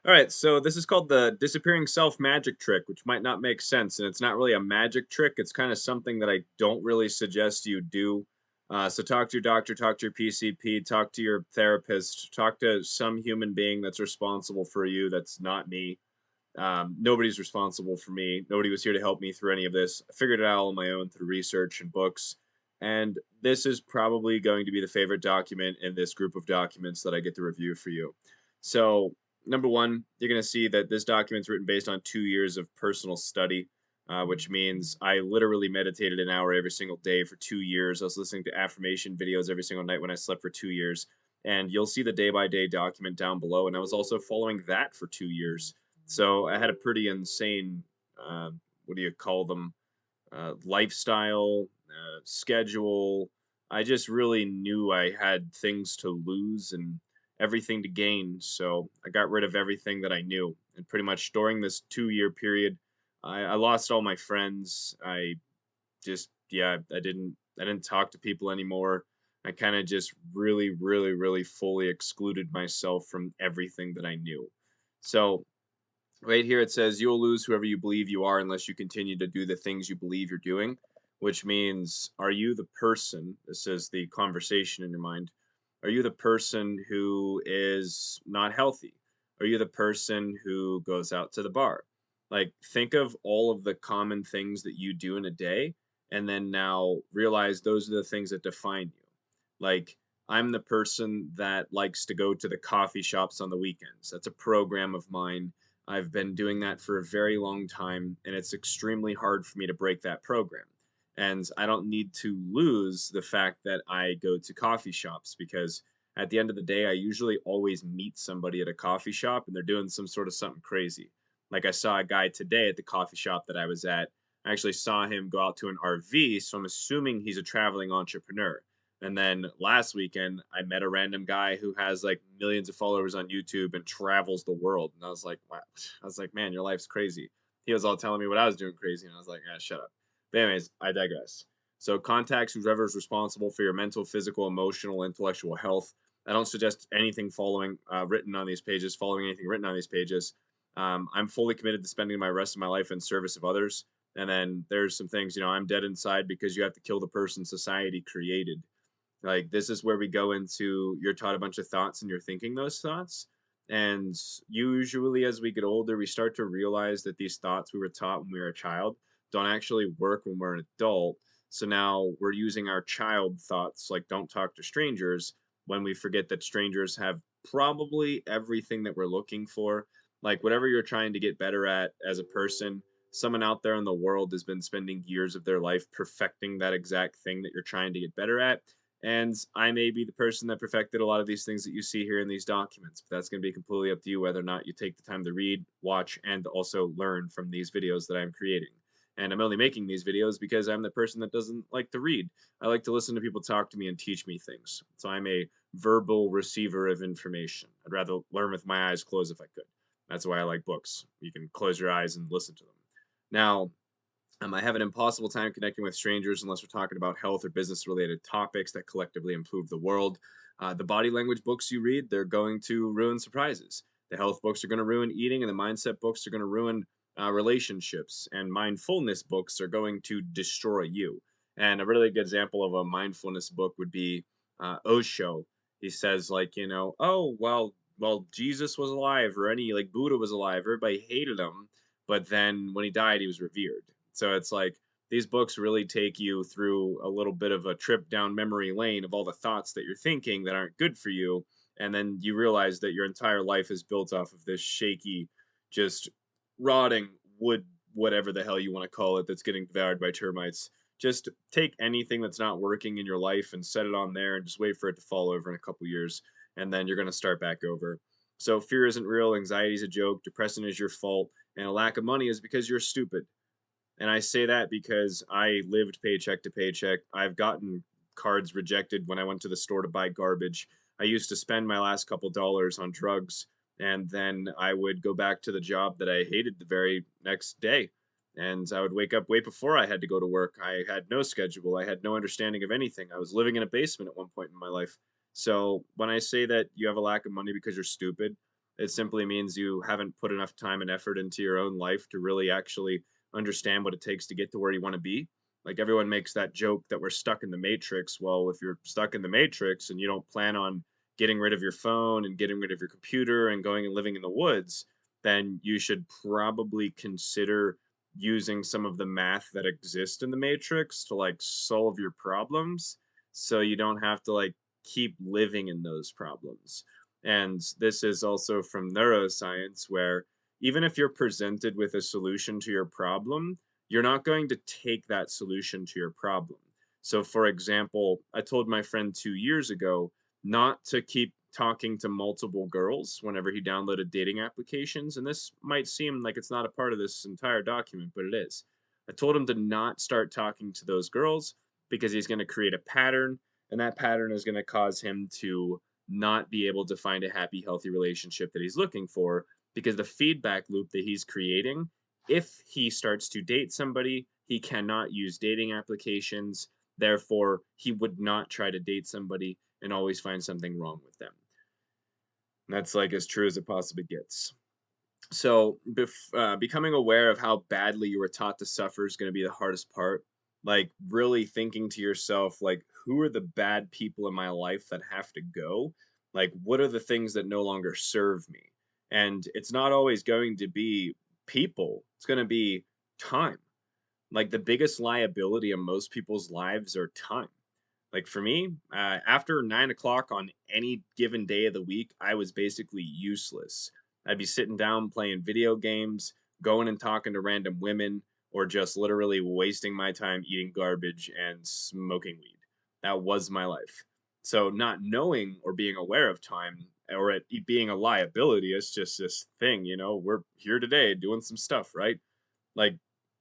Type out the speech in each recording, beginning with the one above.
All right, so this is called the disappearing self magic trick, which might not make sense, and it's not really a magic trick. It's kind of something that I don't really suggest you do. So talk to your doctor, talk to your PCP, talk to your therapist, talk to some human being that's responsible for you. That's not me. Nobody's responsible for me. Nobody was here to help me through any of this. I figured it out all on my own through research and books. And this is probably going to be the favorite document in this group of documents that I get to review for you. So, number one, you're going to see that this document's written based on 2 years of personal study, which means I literally meditated an hour every single day for 2 years. I was listening to affirmation videos every single night when I slept for 2 years. And you'll see the day by day document down below. And I was also following that for 2 years. So I had a pretty insane, what do you call them? Lifestyle, schedule. I just really knew I had things to lose and everything to gain. So I got rid of everything that I knew. And pretty much during this 2 year period, I lost all my friends. I just, yeah, I didn't talk to people anymore. I kind of just really, really, really fully excluded myself from everything that I knew. So right here it says you'll lose whoever you believe you are unless you continue to do the things you believe you're doing, which means are you the person, this is the conversation in your mind, are you the person who is not healthy? Are you the person who goes out to the bar? Like, think of all of the common things that you do in a day, and then now realize those are the things that define you. Like, I'm the person that likes to go to the coffee shops on the weekends. That's a program of mine. I've been doing that for a very long time, and it's extremely hard for me to break that program. And I don't need to lose the fact that I go to coffee shops because at the end of the day, I usually always meet somebody at a coffee shop and they're doing some sort of something crazy. Like I saw a guy today at the coffee shop that I was at. I actually saw him go out to an RV, so I'm assuming he's a traveling entrepreneur. And then last weekend, I met a random guy who has like millions of followers on YouTube and travels the world. And I was like, wow. I was like, man, your life's crazy. He was all telling me what I was doing crazy. And I was like, ah, shut up. But, anyways, I digress. So, contacts whoever is responsible for your mental, physical, emotional, intellectual health. I don't suggest anything following written on these pages, following anything written on these pages. I'm fully committed to spending my rest of my life in service of others. And then there's some things, I'm dead inside because you have to kill the person society created. Like, this is where we go into you're taught a bunch of thoughts and you're thinking those thoughts. And usually, as we get older, we start to realize that these thoughts we were taught when we were a child don't actually work when we're an adult. So now we're using our child thoughts, like don't talk to strangers, when we forget that strangers have probably everything that we're looking for. Like, whatever you're trying to get better at as a person, someone out there in the world has been spending years of their life perfecting that exact thing that you're trying to get better at, and I may be the person that perfected a lot of these things that you see here in these documents, but that's going to be completely up to you whether or not you take the time to read, watch, and also learn from these videos that I'm creating. And I'm only making these videos because I'm the person that doesn't like to read. I like to listen to people talk to me and teach me things. So I'm a verbal receiver of information. I'd rather learn with my eyes closed if I could. That's why I like books. You can close your eyes and listen to them. Now, I have an impossible time connecting with strangers unless we're talking about health or business related topics that collectively improve the world. The body language books you read, they're going to ruin surprises. The health books are going to ruin eating, and the mindset books are going to ruin relationships. And mindfulness books are going to destroy you. And a really good example of a mindfulness book would be Osho. He says, like, oh, well, Jesus was alive, or any like Buddha was alive. Everybody hated him, but then when he died, he was revered. So it's like these books really take you through a little bit of a trip down memory lane of all the thoughts that you're thinking that aren't good for you. And then you realize that your entire life is built off of this shaky, just rotting wood, whatever the hell you want to call it, that's getting devoured by termites. Just take anything that's not working in your life and set it on there and just wait for it to fall over in a couple years. And then you're going to start back over. So fear isn't real, anxiety is a joke, depression is your fault, and a lack of money is because you're stupid. And I say that because I lived paycheck to paycheck. I've gotten cards rejected when I went to the store to buy garbage. I used to spend my last couple dollars on drugs, and then I would go back to the job that I hated the very next day. And I would wake up way before I had to go to work. I had no schedule. I had no understanding of anything. I was living in a basement at one point in my life. So when I say that you have a lack of money because you're stupid, It simply means you haven't put enough time and effort into your own life to really actually understand what it takes to get to where you want to be. Like everyone makes that joke that we're stuck in the matrix. Well, if you're stuck in the matrix and you don't plan on getting rid of your phone and getting rid of your computer and going and living in the woods, then you should probably consider using some of the math that exist in the matrix to like solve your problems so you don't have to like keep living in those problems. And this is also from neuroscience, where even if you're presented with a solution to your problem, you're not going to take that solution to your problem. So, for example, I told my friend 2 years ago not to keep talking to multiple girls whenever he downloaded dating applications. And this might seem like it's not a part of this entire document, but it is. I told him to not start talking to those girls because he's going to create a pattern, and that pattern is going to cause him to not be able to find a happy, healthy relationship that he's looking for, because the feedback loop that he's creating, if he starts to date somebody, he cannot use dating applications. Therefore, he would not try to date somebody and always find something wrong with them. And that's like as true as it possibly gets. So, becoming aware of how badly you were taught to suffer is going to be the hardest part. Like, really thinking to yourself, like, who are the bad people in my life that have to go? Like, what are the things that no longer serve me? And it's not always going to be people, it's going to be time. Like, the biggest liability in most people's lives are time. Like for me, after 9 o'clock on any given day of the week, I was basically useless. I'd be sitting down playing video games, going and talking to random women, or just literally wasting my time eating garbage and smoking weed. That was my life. So, not knowing or being aware of time or it being a liability is just this thing, we're here today doing some stuff, right? Like,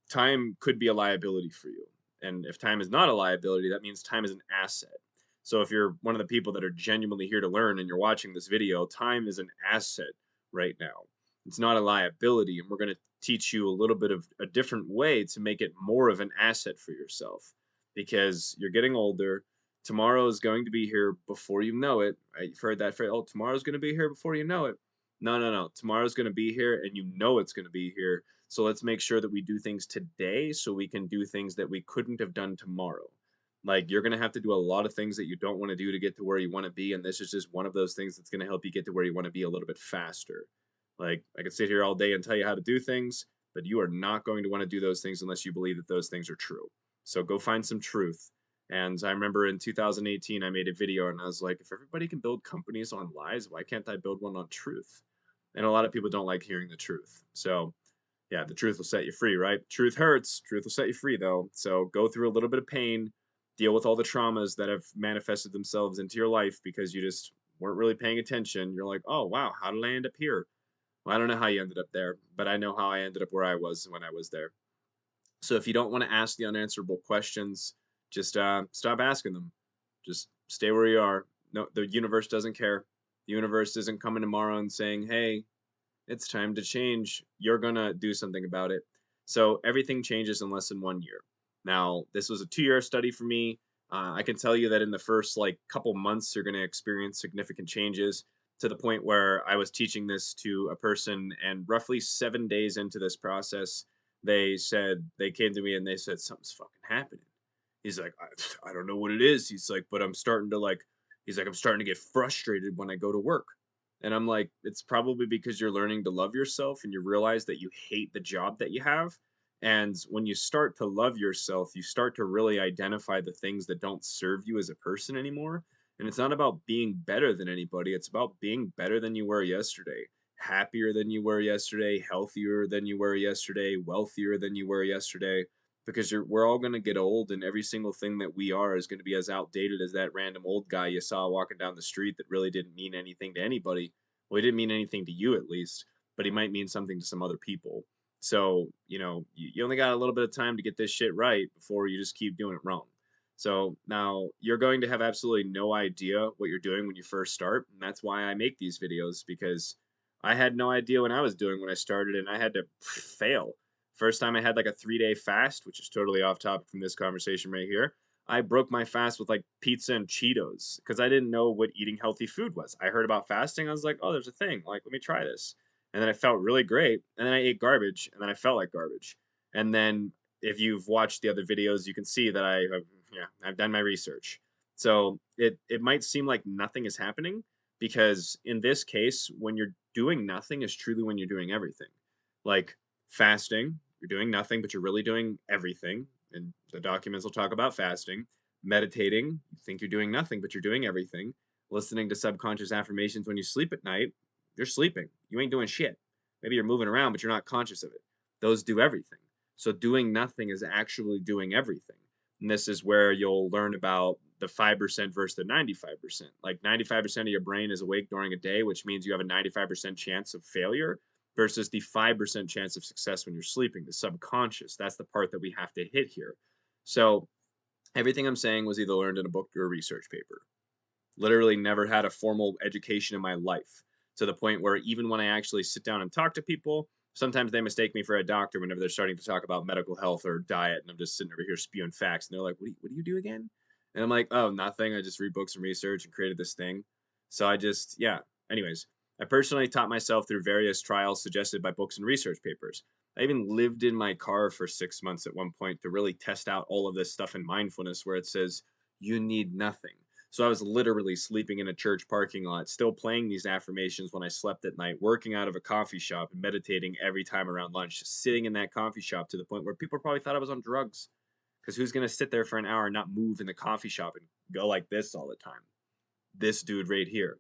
time could be a liability for you. And if time is not a liability, that means time is an asset. So if you're one of the people that are genuinely here to learn and you're watching this video, time is an asset right now. It's not a liability. And we're going to teach you a little bit of a different way to make it more of an asset for yourself, because you're getting older. Tomorrow is going to be here before you know it. Right? You've heard that phrase, oh, tomorrow's going to be here before you know it. No, no, no. Tomorrow's going to be here and you know it's going to be here, so let's make sure that we do things today so we can do things that we couldn't have done tomorrow. Like you're going to have to do a lot of things that you don't want to do to get to where you want to be. And this is just one of those things that's going to help you get to where you want to be a little bit faster. Like I could sit here all day and tell you how to do things, but you are not going to want to do those things unless you believe that those things are true. So go find some truth. And I remember in 2018, I made a video and I was like, if everybody can build companies on lies, why can't I build one on truth? And a lot of people don't like hearing the truth. So yeah, the truth will set you free, right? Truth hurts. Truth will set you free, though. So go through a little bit of pain, deal with all the traumas that have manifested themselves into your life because you just weren't really paying attention. You're like, oh, wow, how did I end up here? Well, I don't know how you ended up there, but I know how I ended up where I was when I was there. So if you don't want to ask the unanswerable questions, just stop asking them. Just stay where you are. No, the universe doesn't care. The universe isn't coming tomorrow and saying, hey, it's time to change. You're gonna do something about it. So everything changes in less than 1 year. Now, this was a 2 year study for me. I can tell you that in the first like couple months, you're gonna experience significant changes to the point where I was teaching this to a person, and roughly 7 days into this process, they came to me and they said something's fucking happening. He's like, I don't know what it is. He's like, but he's like, I'm starting to get frustrated when I go to work. And I'm like, it's probably because you're learning to love yourself and you realize that you hate the job that you have. And when you start to love yourself, you start to really identify the things that don't serve you as a person anymore. And it's not about being better than anybody, it's about being better than you were yesterday, happier than you were yesterday, healthier than you were yesterday, wealthier than you were yesterday. Because we're all going to get old, and every single thing that we are is going to be as outdated as that random old guy you saw walking down the street that really didn't mean anything to anybody. Well, he didn't mean anything to you at least, but he might mean something to some other people. So, you only got a little bit of time to get this shit right before you just keep doing it wrong. So now you're going to have absolutely no idea what you're doing when you first start. And that's why I make these videos, because I had no idea what I was doing when I started and I had to fail. First time I had like a 3-day fast, which is totally off topic from this conversation right here. I broke my fast with like pizza and Cheetos because I didn't know what eating healthy food was. I heard about fasting. I was like, oh, there's a thing. Like, let me try this. And then I felt really great. And then I ate garbage and then I felt like garbage. And then if you've watched the other videos, you can see that yeah, I've done my research. So it might seem like nothing is happening because in this case, when you're doing nothing is truly when you're doing everything. Like fasting, you're doing nothing, but you're really doing everything. And the documents will talk about fasting. Meditating, you think you're doing nothing, but you're doing everything. Listening to subconscious affirmations when you sleep at night, you're sleeping. You ain't doing shit. Maybe you're moving around, but you're not conscious of it. Those do everything. So doing nothing is actually doing everything. And this is where you'll learn about the 5% versus the 95%. Like 95% of your brain is awake during a day, which means you have a 95% chance of failure versus the 5% chance of success when you're sleeping, the subconscious. That's the part that we have to hit here. So everything I'm saying was either learned in a book or a research paper. Literally never had a formal education in my life to the point where even when I actually sit down and talk to people, sometimes they mistake me for a doctor whenever they're starting to talk about medical health or diet. And I'm just sitting over here spewing facts. And they're like, what do you do again? And I'm like, oh, nothing. I just read books and research and created this thing. So I just, yeah. Anyways, I personally taught myself through various trials suggested by books and research papers. I even lived in my car for 6 months at one point to really test out all of this stuff in mindfulness where it says, you need nothing. So I was literally sleeping in a church parking lot, still playing these affirmations when I slept at night, working out of a coffee shop and meditating every time around lunch, just sitting in that coffee shop to the point where people probably thought I was on drugs. Because who's going to sit there for an hour and not move in the coffee shop and go like this all the time? This dude right here.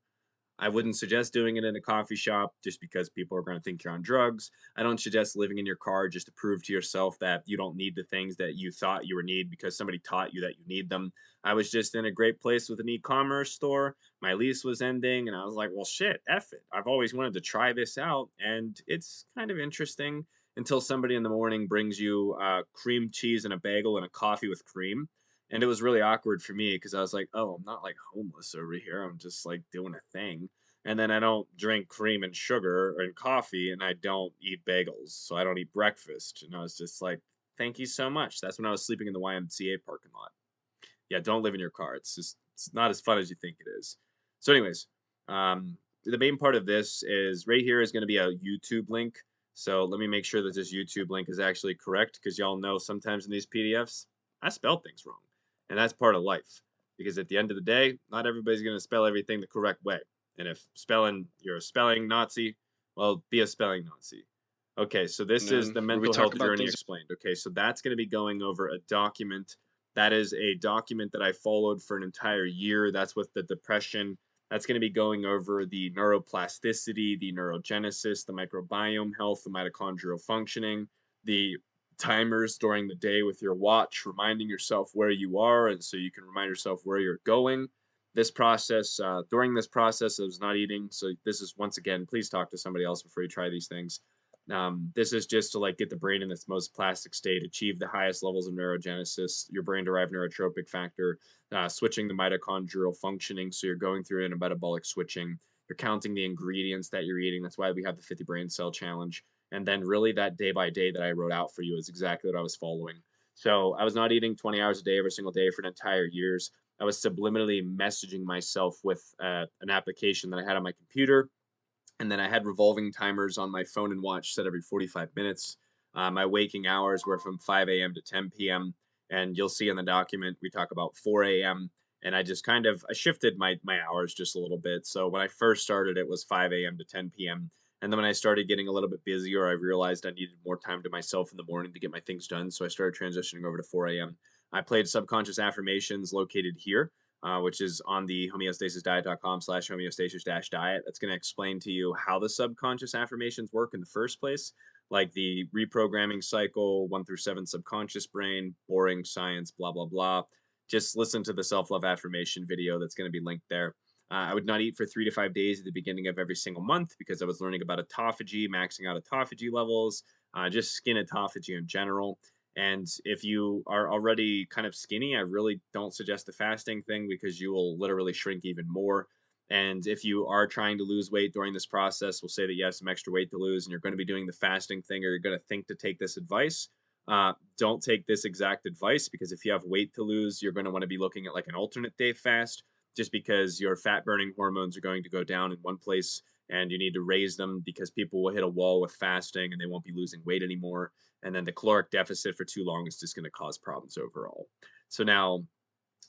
I wouldn't suggest doing it in a coffee shop just because people are going to think you're on drugs. I don't suggest living in your car just to prove to yourself that you don't need the things that you thought you were need because somebody taught you that you need them. I was just in a great place with an e-commerce store. My lease was ending and I was like, well shit, F it. I've always wanted to try this out and it's kind of interesting until somebody in the morning brings you cream cheese and a bagel and a coffee with cream. And it was really awkward for me because I was like, oh, I'm not like homeless over here. I'm just like doing a thing. And then I don't drink cream and sugar and coffee, and I don't eat bagels. So I don't eat breakfast. And I was just like, thank you so much. That's when I was sleeping in the YMCA parking lot. Yeah, don't live in your car. It's not as fun as you think it is. So, anyways, the main part of this is right here is going to be a YouTube link. So let me make sure that this YouTube link is actually correct because y'all know sometimes in these PDFs I spell things wrong, and that's part of life. Because at the end of the day, not everybody's going to spell everything the correct way. And if spelling you're a spelling Nazi, well, be a spelling Nazi. Okay, so this is And the where we mental talk health about journey things. explained. Okay, so that's going to be going over a document that is a document that I followed for an entire year. That's with the depression. That's going to be going over the neuroplasticity, the neurogenesis, the microbiome health, the mitochondrial functioning, the timers during the day with your watch, reminding yourself where you are, and so you can remind yourself where you're going. This process, during this process, I was not eating. So this is once again, please talk to somebody else before you try these things. This is just to like get the brain in its most plastic state, achieve the highest levels of neurogenesis, your brain-derived neurotropic factor, switching the mitochondrial functioning. So you're going through a metabolic switching. You're counting the ingredients that you're eating. That's why we have the 50 brain cell challenge. And then really that day by day that I wrote out for you is exactly what I was following. So I was not eating 20 hours a day every single day for an entire years. I was subliminally messaging myself with an application that I had on my computer, and then I had revolving timers on my phone and watch set every 45 minutes. My waking hours were from 5 a.m. to 10 p.m. And you'll see in the document we talk about 4 a.m. And I just kind of I shifted my hours just a little bit. So when I first started, it was 5 a.m. to 10 p.m. And then when I started getting a little bit busier, I realized I needed more time to myself in the morning to get my things done. So I started transitioning over to 4 a.m. I played subconscious affirmations located here, which is on the homeostasisdiet.com/homeostasis-diet. That's going to explain to you how the subconscious affirmations work in the first place, like the reprogramming cycle, 1 through 7 subconscious brain, boring science, blah, blah, blah. Just listen to the self love affirmation video that's going to be linked there. I would not eat for 3 to 5 days at the beginning of every single month because I was learning about autophagy, maxing out autophagy levels, just skin autophagy in general. And if you are already kind of skinny, I really don't suggest the fasting thing because you will literally shrink even more. And if you are trying to lose weight during this process, we'll say that you have some extra weight to lose and you're going to be doing the fasting thing or you're going to think to take this advice. Don't take this exact advice because if you have weight to lose, you're going to want to be looking at like an alternate day fast, just because your fat burning hormones are going to go down in one place and you need to raise them because people will hit a wall with fasting and they won't be losing weight anymore. And then the caloric deficit for too long is just going to cause problems overall. So now,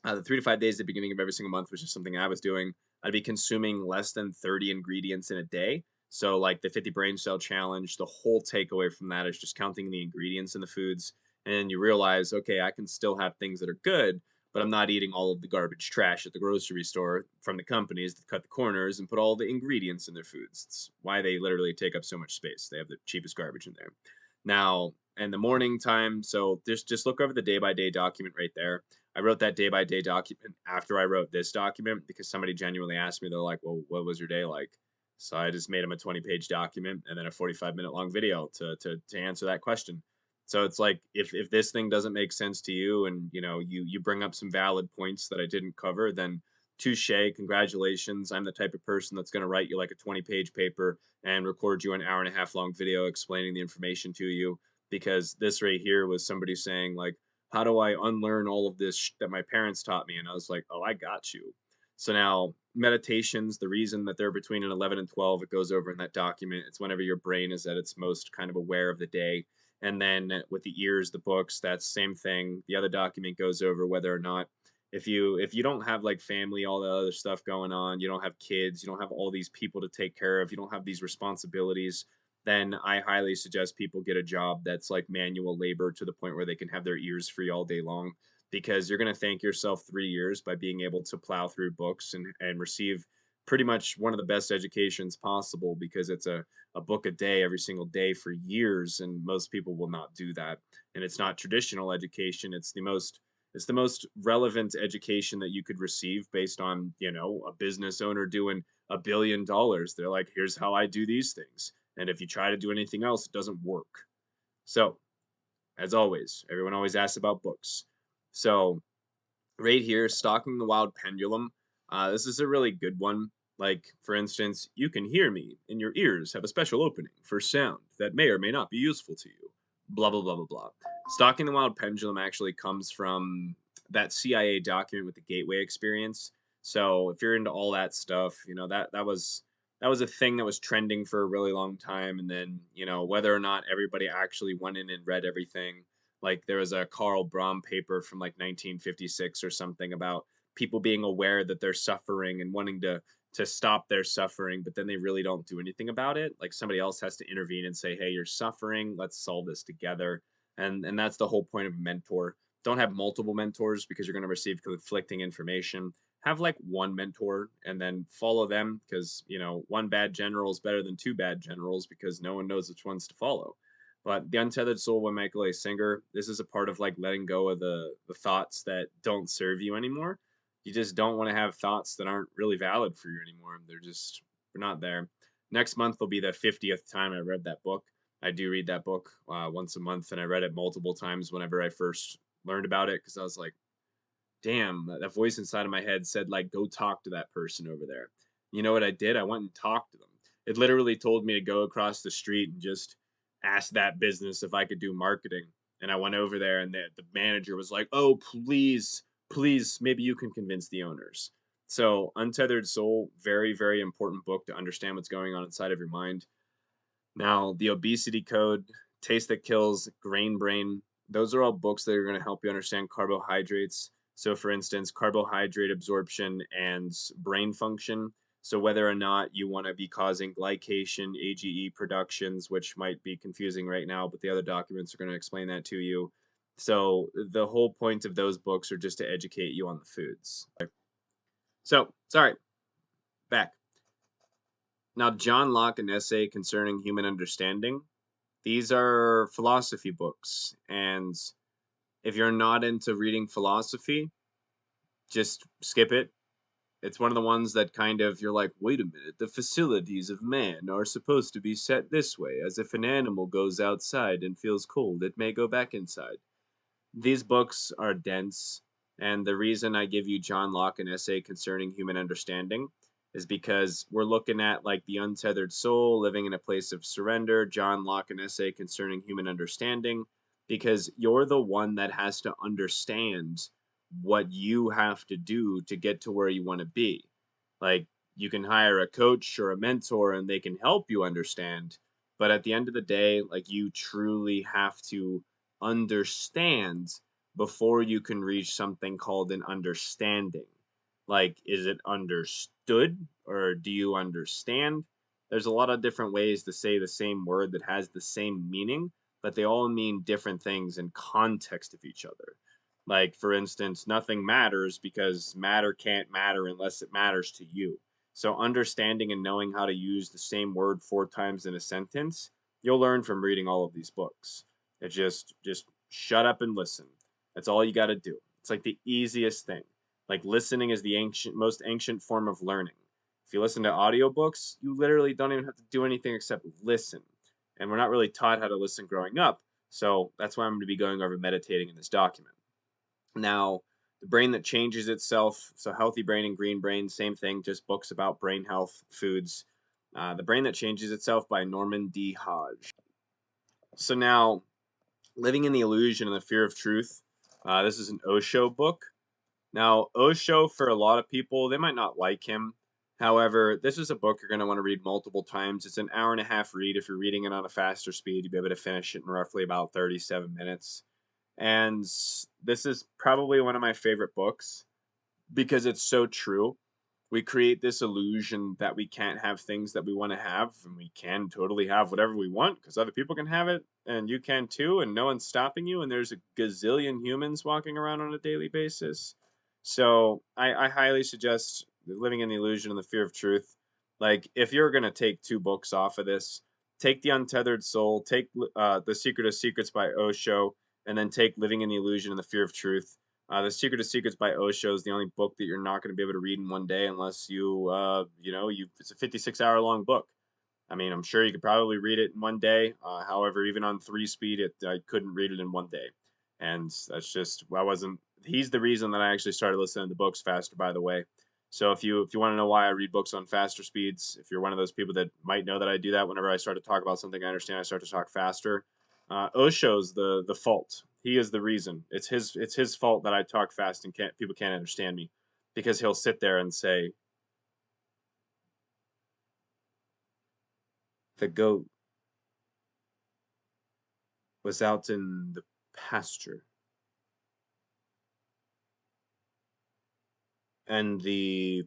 the 3 to 5 days at the beginning of every single month, which is something I was doing, I'd be consuming less than 30 ingredients in a day. So, like the 50 brain cell challenge, the whole takeaway from that is just counting the ingredients in the foods. And then you realize, okay, I can still have things that are good, but I'm not eating all of the garbage trash at the grocery store from the companies that cut the corners and put all the ingredients in their foods. It's why they literally take up so much space. They have the cheapest garbage in there. Now, in the morning time, so just look over the day by day document right there. I wrote that day by day document after I wrote this document because somebody genuinely asked me, they're like, well, what was your day like? So I just made them a 20-page document and then a 45-minute long video to answer that question. So it's like if this thing doesn't make sense to you and you bring up some valid points that I didn't cover, then touche, congratulations. I'm the type of person that's going to write you like a 20-page paper and record you an hour and a half long video explaining the information to you, because this right here was somebody saying like, how do I unlearn all of this that my parents taught me? And I was like, oh, I got you. So now meditations, the reason that they're between an 11 and 12, it goes over in that document. It's whenever your brain is at its most kind of aware of the day. And then with the ears, the books, that's same thing. The other document goes over whether or not, if you don't have like family, all the other stuff going on, you don't have kids, you don't have all these people to take care of, you don't have these responsibilities, then I highly suggest people get a job that's like manual labor to the point where they can have their ears free all day long, because you're going to thank yourself 3 years by being able to plow through books and receive pretty much one of the best educations possible, because it's a book a day every single day for years, and most people will not do that. And it's not traditional education, it's the most relevant education that you could receive based on a business owner doing $1 billion. They're like, here's how I do these things, and if you try to do anything else, it doesn't work. So, as always, everyone always asks about books. So, right here, Stalking the Wild Pendulum. This is a really good one. Like, for instance, you can hear me, and your ears have a special opening for sound that may or may not be useful to you. Blah, blah, blah, blah, blah. Stalking the Wild Pendulum actually comes from that CIA document with the Gateway experience. So if you're into all that stuff, that was a thing that was trending for a really long time. And then, whether or not everybody actually went in and read everything, like there was a Carl Brahm paper from like 1956 or something about people being aware that they're suffering and wanting to stop their suffering, but then they really don't do anything about it. Like somebody else has to intervene and say, "Hey, you're suffering. Let's solve this together." And that's the whole point of a mentor. Don't have multiple mentors because you're going to receive conflicting information. Have like one mentor and then follow them, because one bad general is better than two bad generals, because no one knows which ones to follow. But The Untethered Soul by Michael A. Singer, this is a part of like letting go of the thoughts that don't serve you anymore. You just don't want to have thoughts that aren't really valid for you anymore. They're not there. Next month will be the 50th time I read that book. I do read that book once a month, and I read it multiple times whenever I first learned about it, because I was like, damn, that voice inside of my head said, like, go talk to that person over there. You know what I did? I went and talked to them. It literally told me to go across the street and just ask that business if I could do marketing. And I went over there, and the manager was like, oh, please, please, maybe you can convince the owners. So, Untethered Soul, very, very important book to understand what's going on inside of your mind. Now, The Obesity Code, Taste That Kills, Grain Brain, those are all books that are going to help you understand carbohydrates. So, for instance, carbohydrate absorption and brain function. So, whether or not you want to be causing glycation, AGE productions, which might be confusing right now, but the other documents are going to explain that to you. So, the whole point of those books are just to educate you on the foods. So, sorry, back. Now, John Locke, An Essay Concerning Human Understanding. These are philosophy books, and if you're not into reading philosophy, just skip it. It's one of the ones that kind of you're like, wait a minute, the facilities of man are supposed to be set this way, as if an animal goes outside and feels cold, it may go back inside. These books are dense, and the reason I give you John Locke, An Essay Concerning Human Understanding, is because we're looking at like The Untethered Soul, Living in a Place of Surrender, John Locke, An Essay Concerning Human Understanding. because you're the one that has to understand what you have to do to get to where you want to be. Like, you can hire a coach or a mentor and they can help you understand, but at the end of the day, like, you truly have to understand before you can reach something called an understanding. Like, is it understood or do you understand? There's a lot of different ways to say the same word that has the same meaning, but they all mean different things in context of each other. Like, for instance, nothing matters because matter can't matter unless it matters to you. So, understanding and knowing how to use the same word four times in a sentence, you'll learn from reading all of these books. It just shut up and listen. That's all you got to do. It's like the easiest thing. Like, listening is the most ancient form of learning. If you listen to audiobooks, you literally don't even have to do anything except listen. And we're not really taught how to listen growing up. So that's why I'm going to be going over meditating in this document. Now, the brain that changes itself. So, healthy brain and green brain, same thing, just books about brain health, foods. The Brain That Changes Itself by Norman D. Hodge. So, now, Living in the Illusion and the Fear of Truth. This is an Osho book. Now, Osho, for a lot of people, they might not like him. However, this is a book you're going to want to read multiple times. It's an hour and a half read. If you're reading it on a faster speed, you'll be able to finish it in roughly about 37 minutes. And this is probably one of my favorite books because it's so true. We create this illusion that we can't have things that we want to have, and we can totally have whatever we want because other people can have it, and you can too, and no one's stopping you. And there's a gazillion humans walking around on a daily basis. So I highly suggest Living in the Illusion and the Fear of Truth. Like, if you're gonna take two books off of this, take The Untethered Soul, take The Secret of Secrets by Osho, and then take Living in the Illusion and the Fear of Truth. The Secret of Secrets by Osho is the only book that you're not going to be able to read in one day unless it's a 56-hour long book. I mean, I'm sure you could probably read it in one day. However, even on three speed, I couldn't read it in one day, and that's just I wasn't. He's the reason that I actually started listening to books faster. By the way, so if you want to know why I read books on faster speeds, if you're one of those people that might know that I do that, whenever I start to talk about something I understand, I start to talk faster. Osho's the fault. He is the reason. It's his fault that I talk fast and people can't understand me, because he'll sit there and say the goat was out in the pasture, and the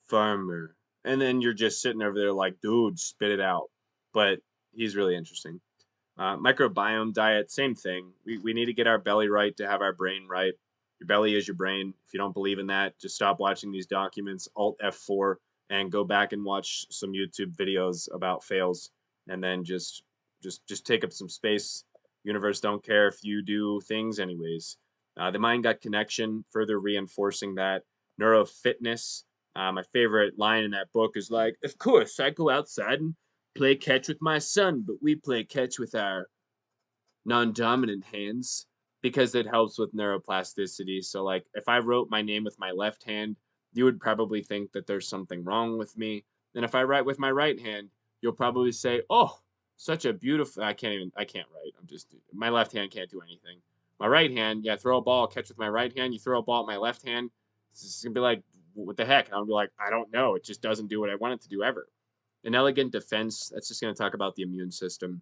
farmer. And then you're just sitting over there like, dude, spit it out. But he's really interesting. Microbiome diet, same thing. We need to get our belly right to have our brain right. Your belly is your brain. If you don't believe in that, just stop watching these documents, Alt F4, and go back and watch some YouTube videos about fails, and then just take up some space. Universe don't care if you do things anyways. The mind gut connection, further reinforcing that. Neurofitness. My favorite line in that book is like, of course, I go outside and play catch with my son, but we play catch with our non-dominant hands because it helps with neuroplasticity. So, like, if I wrote my name with my left hand, you would probably think that there's something wrong with me. And if I write with my right hand, you'll probably say, "Oh, such a beautiful." I can't write. My left hand can't do anything. My right hand, yeah, throw a ball, catch with my right hand. You throw a ball at my left hand, it's just gonna be like, "What the heck?" And I'll be like, "I don't know. It just doesn't do what I want it to do ever." An elegant defense. That's just gonna talk about the immune system.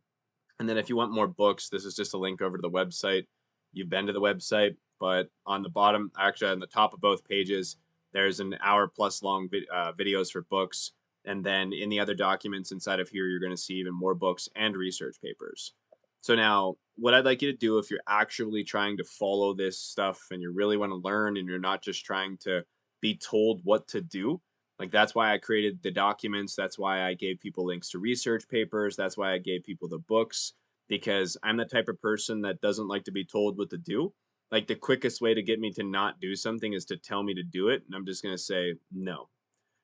And then if you want more books, this is just a link over to the website. You've been to the website, but on the bottom, actually on the top of both pages, there's an hour plus long videos for books. And then in the other documents inside of here, you're going to see even more books and research papers. So now, what I'd like you to do, if you're actually trying to follow this stuff and you really want to learn and you're not just trying to be told what to do, like, that's why I created the documents. That's why I gave people links to research papers. That's why I gave people the books, because I'm the type of person that doesn't like to be told what to do. Like, the quickest way to get me to not do something is to tell me to do it. And I'm just going to say no.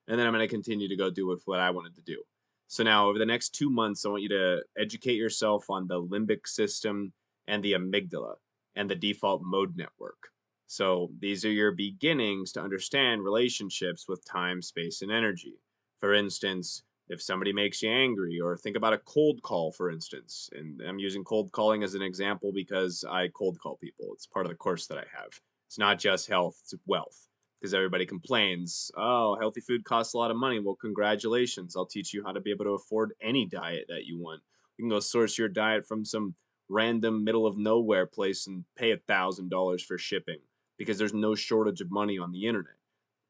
And then I'm going to continue to go do with what I wanted to do. So now, over the next 2 months, I want you to educate yourself on the limbic system and the amygdala and the default mode network. So these are your beginnings to understand relationships with time, space, and energy. For instance, If somebody makes you angry, or think about a cold call, for instance. And I'm using cold calling as an example because I cold call people. It's part of the course that I have. It's not just health, it's wealth. Because everybody complains, oh, healthy food costs a lot of money. Well, congratulations. I'll teach you how to be able to afford any diet that you want. You can go source your diet from some random middle of nowhere place and pay $1,000 for shipping because there's no shortage of money on the internet.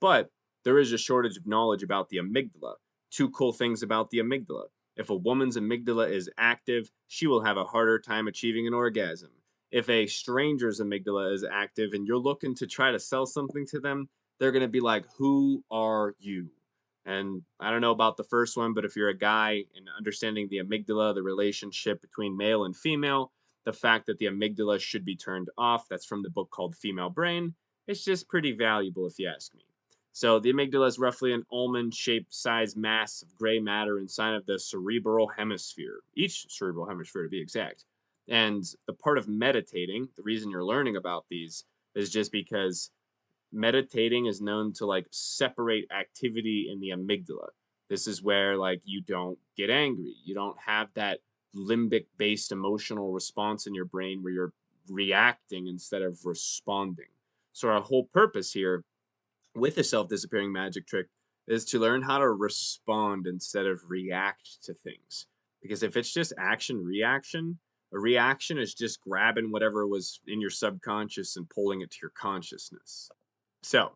But there is a shortage of knowledge about the amygdala. Two cool things about the amygdala. If a woman's amygdala is active, she will have a harder time achieving an orgasm. If a stranger's amygdala is active and you're looking to try to sell something to them, they're going to be like, "Who are you?" And I don't know about the first one, but if you're a guy and understanding the amygdala, the relationship between male and female, the fact that the amygdala should be turned off, that's from the book called Female Brain, it's just pretty valuable if you ask me. So the amygdala is roughly an almond-shaped size mass of gray matter inside of the cerebral hemisphere, each cerebral hemisphere to be exact. And the part of meditating, the reason you're learning about these is just because meditating is known to like separate activity in the amygdala. This is where like you don't get angry. You don't have that limbic based emotional response in your brain where you're reacting instead of responding. So our whole purpose here with a self-disappearing magic trick is to learn how to respond instead of react to things. Because if it's just action reaction, a reaction is just grabbing whatever was in your subconscious and pulling it to your consciousness. So,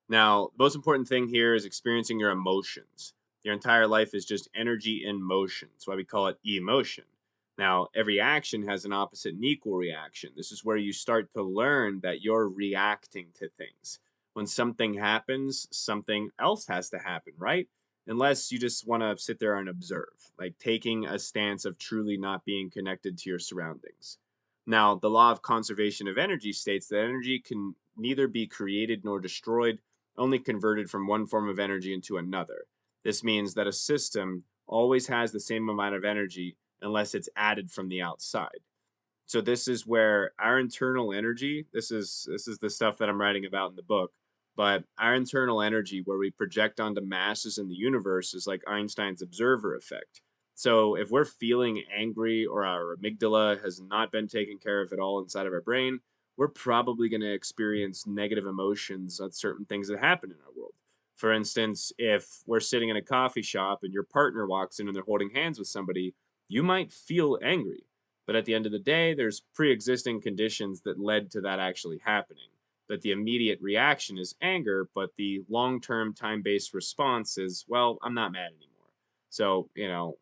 now, the most important thing here is experiencing your emotions. Your entire life is just energy in motion. That's why we call it emotion. Now, every action has an opposite and equal reaction. This is where you start to learn that you're reacting to things. When something happens, something else has to happen, right? Unless you just want to sit there and observe, like taking a stance of truly not being connected to your surroundings. Now, the law of conservation of energy states that energy can neither be created nor destroyed, only converted from one form of energy into another. This means that a system always has the same amount of energy unless it's added from the outside. So this is where our internal energy, this is the stuff that I'm writing about in the book, but our internal energy where we project onto masses in the universe is like Einstein's observer effect. So if we're feeling angry or our amygdala has not been taken care of at all inside of our brain, we're probably going to experience negative emotions on certain things that happen in our world. For instance, if we're sitting in a coffee shop and your partner walks in and they're holding hands with somebody, you might feel angry, but at the end of the day, there's pre existing conditions that led to that actually happening. But the immediate reaction is anger, but the long term time based response is, well, I'm not mad anymore. So,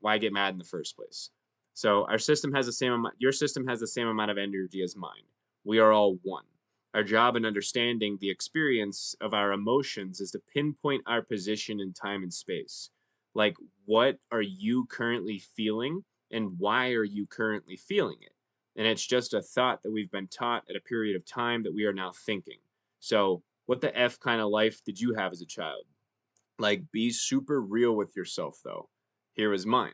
why get mad in the first place? So, our system has the same amount, your system has the same amount of energy as mine. We are all one. Our job in understanding the experience of our emotions is to pinpoint our position in time and space. Like, what are you currently feeling? And why are you currently feeling it? And it's just a thought that we've been taught at a period of time that we are now thinking. So, what the F kind of life did you have as a child? Like, be super real with yourself, though. Here is mine.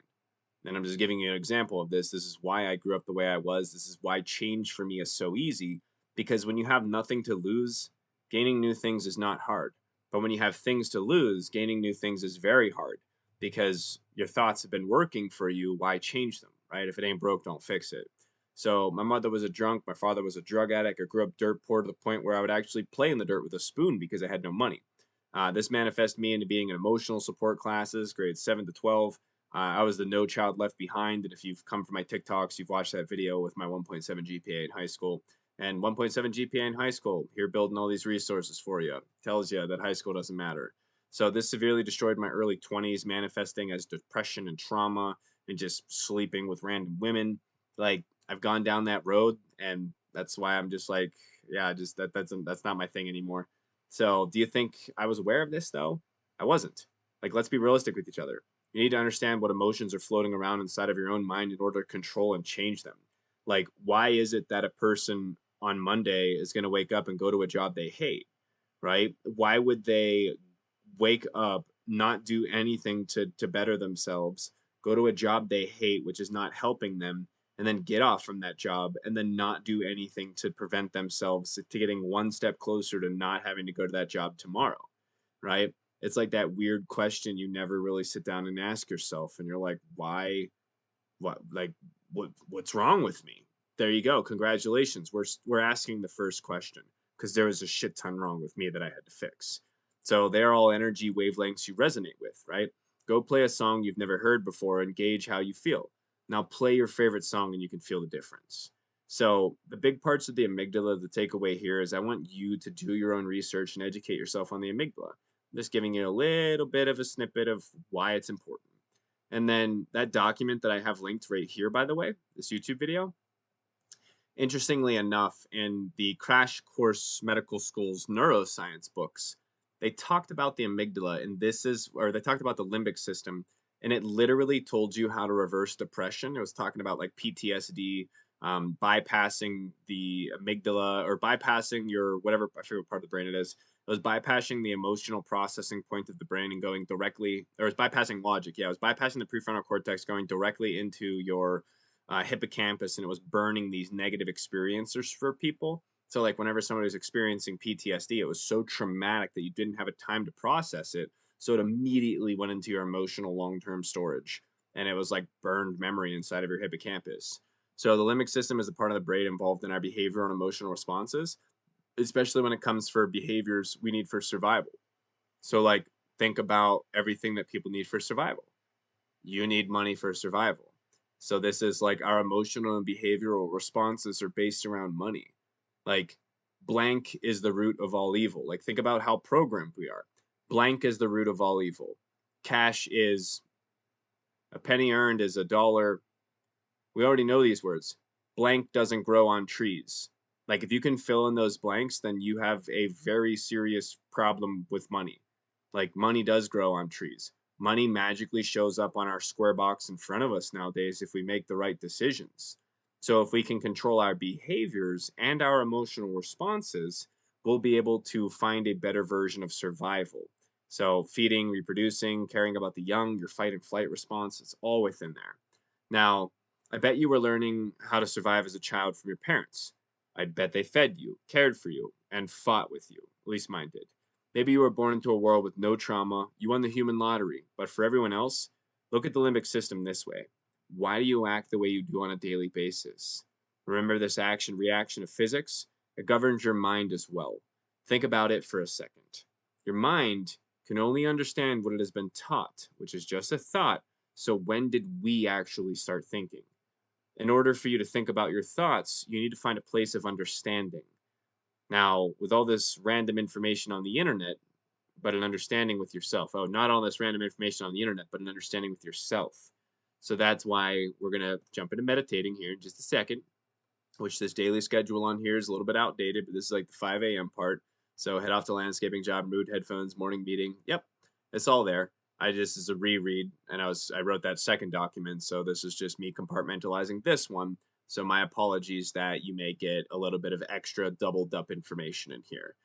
And I'm just giving you an example of this. This is why I grew up the way I was. This is why change for me is so easy. Because when you have nothing to lose, gaining new things is not hard. But when you have things to lose, gaining new things is very hard because your thoughts have been working for you. Why change them, right? If it ain't broke, don't fix it. So my mother was a drunk. My father was a drug addict. I grew up dirt poor to the point where I would actually play in the dirt with a spoon because I had no money. This manifested me into being in emotional support classes, grades 7 to 12. I was the no child left behind. And if you've come from my TikToks, you've watched that video with my 1.7 GPA in high school. And 1.7 GPA in high school, here building all these resources for you. Tells you that high school doesn't matter. So this severely destroyed my early 20s, manifesting as depression and trauma and just sleeping with random women. Like I've gone down that road, and that's why I'm just like, yeah, just that's not my thing anymore. So, do you think I was aware of this though? I wasn't. Like, let's be realistic with each other. You need to understand what emotions are floating around inside of your own mind in order to control and change them. Like, why is it that a person on Monday is going to wake up and go to a job they hate, right? Why would they wake up, not do anything to better themselves, go to a job they hate, which is not helping them, and then get off from that job and then not do anything to prevent themselves to getting one step closer to not having to go to that job tomorrow, right? It's like that weird question you never really sit down and ask yourself, and you're like, why? What like what's wrong with me? There you go. Congratulations. We're asking the first question because there was a shit ton wrong with me that I had to fix. So they're all energy wavelengths you resonate with, right? Go play a song you've never heard before and gauge how you feel. Now play your favorite song and you can feel the difference. So the big parts of the amygdala, the takeaway here is I want you to do your own research and educate yourself on the amygdala. I'm just giving you a little bit of a snippet of why it's important. And then that document that I have linked right here, by the way, this YouTube video, interestingly enough, in the Crash Course Medical School's neuroscience books, they talked about the amygdala, and or they talked about the limbic system, and it literally told you how to reverse depression. It was talking about like PTSD, bypassing the amygdala or bypassing your whatever, I forget what part of the brain it is. It was bypassing the emotional processing point of the brain and going directly, or it was bypassing logic. Yeah, it was bypassing the prefrontal cortex, going directly into your hippocampus, and it was burning these negative experiences for people. So, like, whenever somebody was experiencing PTSD, it was so traumatic that you didn't have a time to process it. So, it immediately went into your emotional long term storage. And it was like burned memory inside of your hippocampus. So, the limbic system is a part of the brain involved in our behavioral and emotional responses, especially when it comes for behaviors we need for survival. So, like, think about everything that people need for survival. You need money for survival. So this is like our emotional and behavioral responses are based around money. Like blank is the root of all evil. Like think about how programmed we are. Blank is the root of all evil. Cash is a penny earned is a dollar. We already know these words. Blank doesn't grow on trees. Like if you can fill in those blanks, then you have a very serious problem with money. Like money does grow on trees. Money magically shows up on our square box in front of us nowadays if we make the right decisions. So if we can control our behaviors and our emotional responses, we'll be able to find a better version of survival. So feeding, reproducing, caring about the young, your fight and flight response, it's all within there. Now, I bet you were learning how to survive as a child from your parents. I bet they fed you, cared for you, and fought with you. At least mine did. Maybe you were born into a world with no trauma, you won the human lottery, but for everyone else, look at the limbic system this way. Why do you act the way you do on a daily basis? Remember this action reaction of physics? It governs your mind as well. Think about it for a second. Your mind can only understand what it has been taught, which is just a thought. So, when did we actually start thinking? In order for you to think about your thoughts, you need to find a place of understanding. Now, with all this random information on the internet, but an understanding with yourself. Oh, not all this random information on the internet, but an understanding with yourself. So that's why we're going to jump into meditating here in just a second, which this daily schedule on here is a little bit outdated, but this is like the 5 a.m. part. So head off to landscaping job, mood headphones, morning meeting. Yep, it's all there. I just is a reread, and I wrote that second document, so this is just me compartmentalizing this one. So my apologies that you may get a little bit of extra doubled up information in here.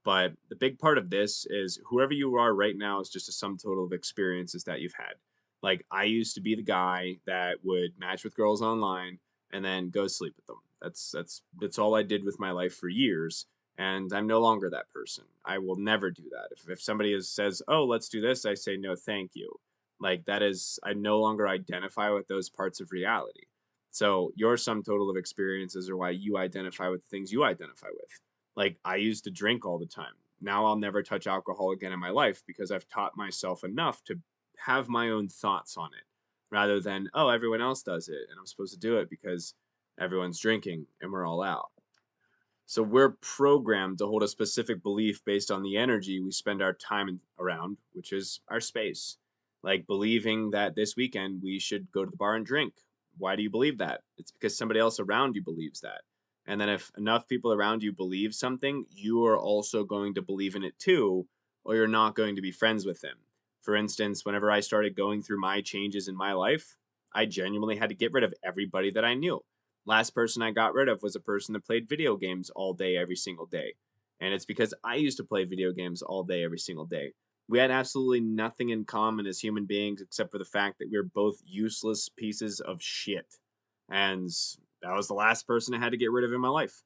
But the big part of this is whoever you are right now is just a sum total of experiences that you've had. Like I used to be the guy that would match with girls online and then go sleep with them. That's all I did with my life for years. And I'm no longer that person. I will never do that. If somebody says, "Oh, let's do this," I say, "No, thank you." Like that is, I no longer identify with those parts of reality. So your sum total of experiences are why you identify with the things you identify with. Like I used to drink all the time. Now I'll never touch alcohol again in my life because I've taught myself enough to have my own thoughts on it rather than, oh, everyone else does it and I'm supposed to do it because everyone's drinking and we're all out. So we're programmed to hold a specific belief based on the energy we spend our time around, which is our space. Like believing that this weekend we should go to the bar and drink. Why do you believe that? It's because somebody else around you believes that. And then if enough people around you believe something, you are also going to believe in it too, or you're not going to be friends with them. For instance, whenever I started going through my changes in my life, I genuinely had to get rid of everybody that I knew. Last person I got rid of was a person that played video games all day, every single day. And it's because I used to play video games all day, every single day. We had absolutely nothing in common as human beings except for the fact that we were both useless pieces of shit. And that was the last person I had to get rid of in my life.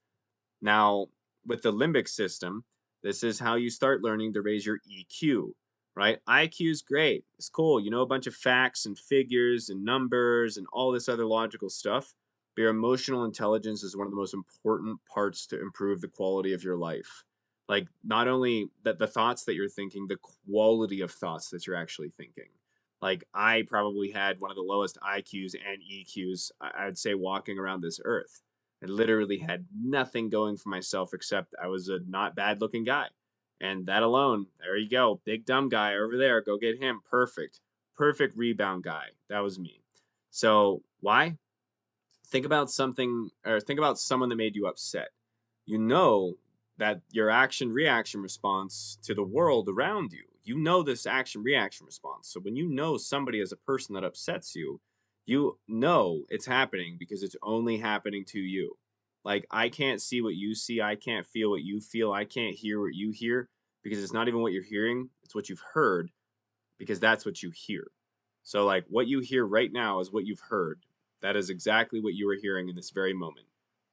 Now, with the limbic system, this is how you start learning to raise your EQ. right? IQ is great. It's cool. You know a bunch of facts and figures and numbers and all this other logical stuff. But your emotional intelligence is one of the most important parts to improve the quality of your life. Like not only that the thoughts that you're thinking, the quality of thoughts that you're actually thinking. Like I probably had one of the lowest IQs and EQs I'd say walking around this earth. I literally had nothing going for myself except I was a not bad looking guy, and that alone, there you go. Big dumb guy over there. Go get him. Perfect. Perfect rebound guy. That was me. So why? Think about something or think about someone that made you upset. You know that your action reaction response to the world around you. You know this action reaction response. So when you know somebody is a person that upsets you, you know it's happening because it's only happening to you. Like I can't see what you see, I can't feel what you feel, I can't hear what you hear because it's not even what you're hearing, it's what you've heard because that's what you hear. So, like, what you hear right now is what you've heard. That is exactly what you are hearing in this very moment.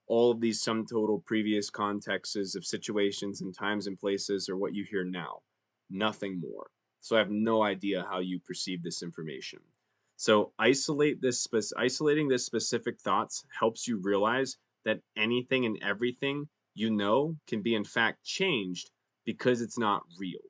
All of these sum total previous contexts of situations and times and places are what you hear now, nothing more. So, I have no idea how you perceive this information. So, isolating this specific thoughts helps you realize that anything and everything you know can be in fact changed because it's not real.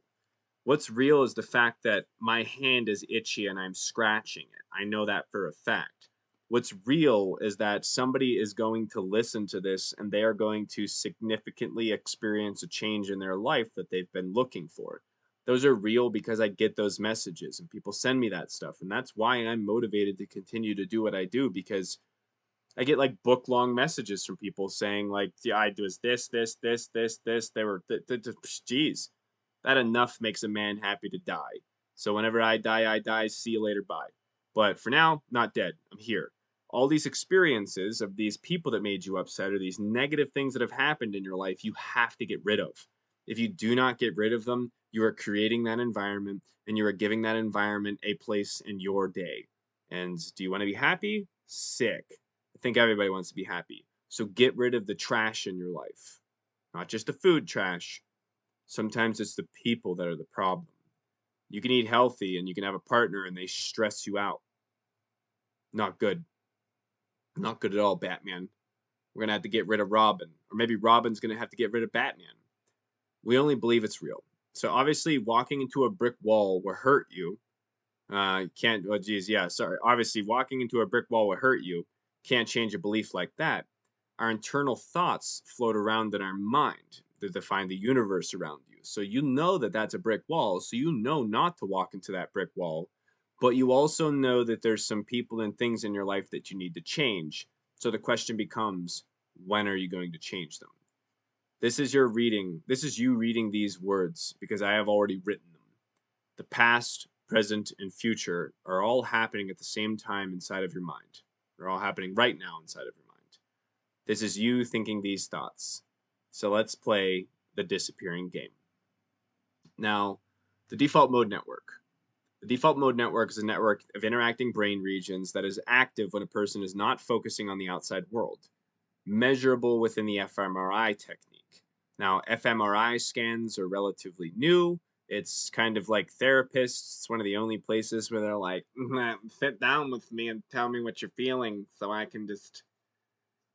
What's real is the fact that my hand is itchy and I'm scratching it. I know that for a fact. What's real is that somebody is going to listen to this and they are going to significantly experience a change in their life that they've been looking for. Those are real because I get those messages and people send me that stuff. And that's why I'm motivated to continue to do what I do because I get like book long messages from people saying, like, yeah, I do this. They were, geez, that enough makes a man happy to die. So whenever I die, I die. See you later. Bye. But for now, not dead. I'm here. All these experiences of these people that made you upset or these negative things that have happened in your life, you have to get rid of. If you do not get rid of them, you are creating that environment and you are giving that environment a place in your day. And do you want to be happy? Sick. I think everybody wants to be happy. So get rid of the trash in your life, not just the food trash. Sometimes it's the people that are the problem. You can eat healthy and you can have a partner and they stress you out. Not good. Not good at all, Batman. We're going to have to get rid of Robin. Or maybe Robin's going to have to get rid of Batman. We only believe it's real. So obviously, walking into a brick wall will hurt you. You can't, oh, geez, yeah, sorry. Obviously, walking into a brick wall will hurt you. Can't change a belief like that. Our internal thoughts float around in our mind that define the universe around you. So you know that that's a brick wall. So you know not to walk into that brick wall. But you also know that there's some people and things in your life that you need to change. So the question becomes, when are you going to change them? This is your reading. This is you reading these words because I have already written them. The past, present, and future are all happening at the same time inside of your mind. They're all happening right now inside of your mind. This is you thinking these thoughts. So let's play the disappearing game. Now, the default mode network. The default mode network is a network of interacting brain regions that is active when a person is not focusing on the outside world, measurable within the fMRI technique. Now, fMRI scans are relatively new. It's kind of like therapists. It's one of the only places where they're like, sit down with me and tell me what you're feeling so I can just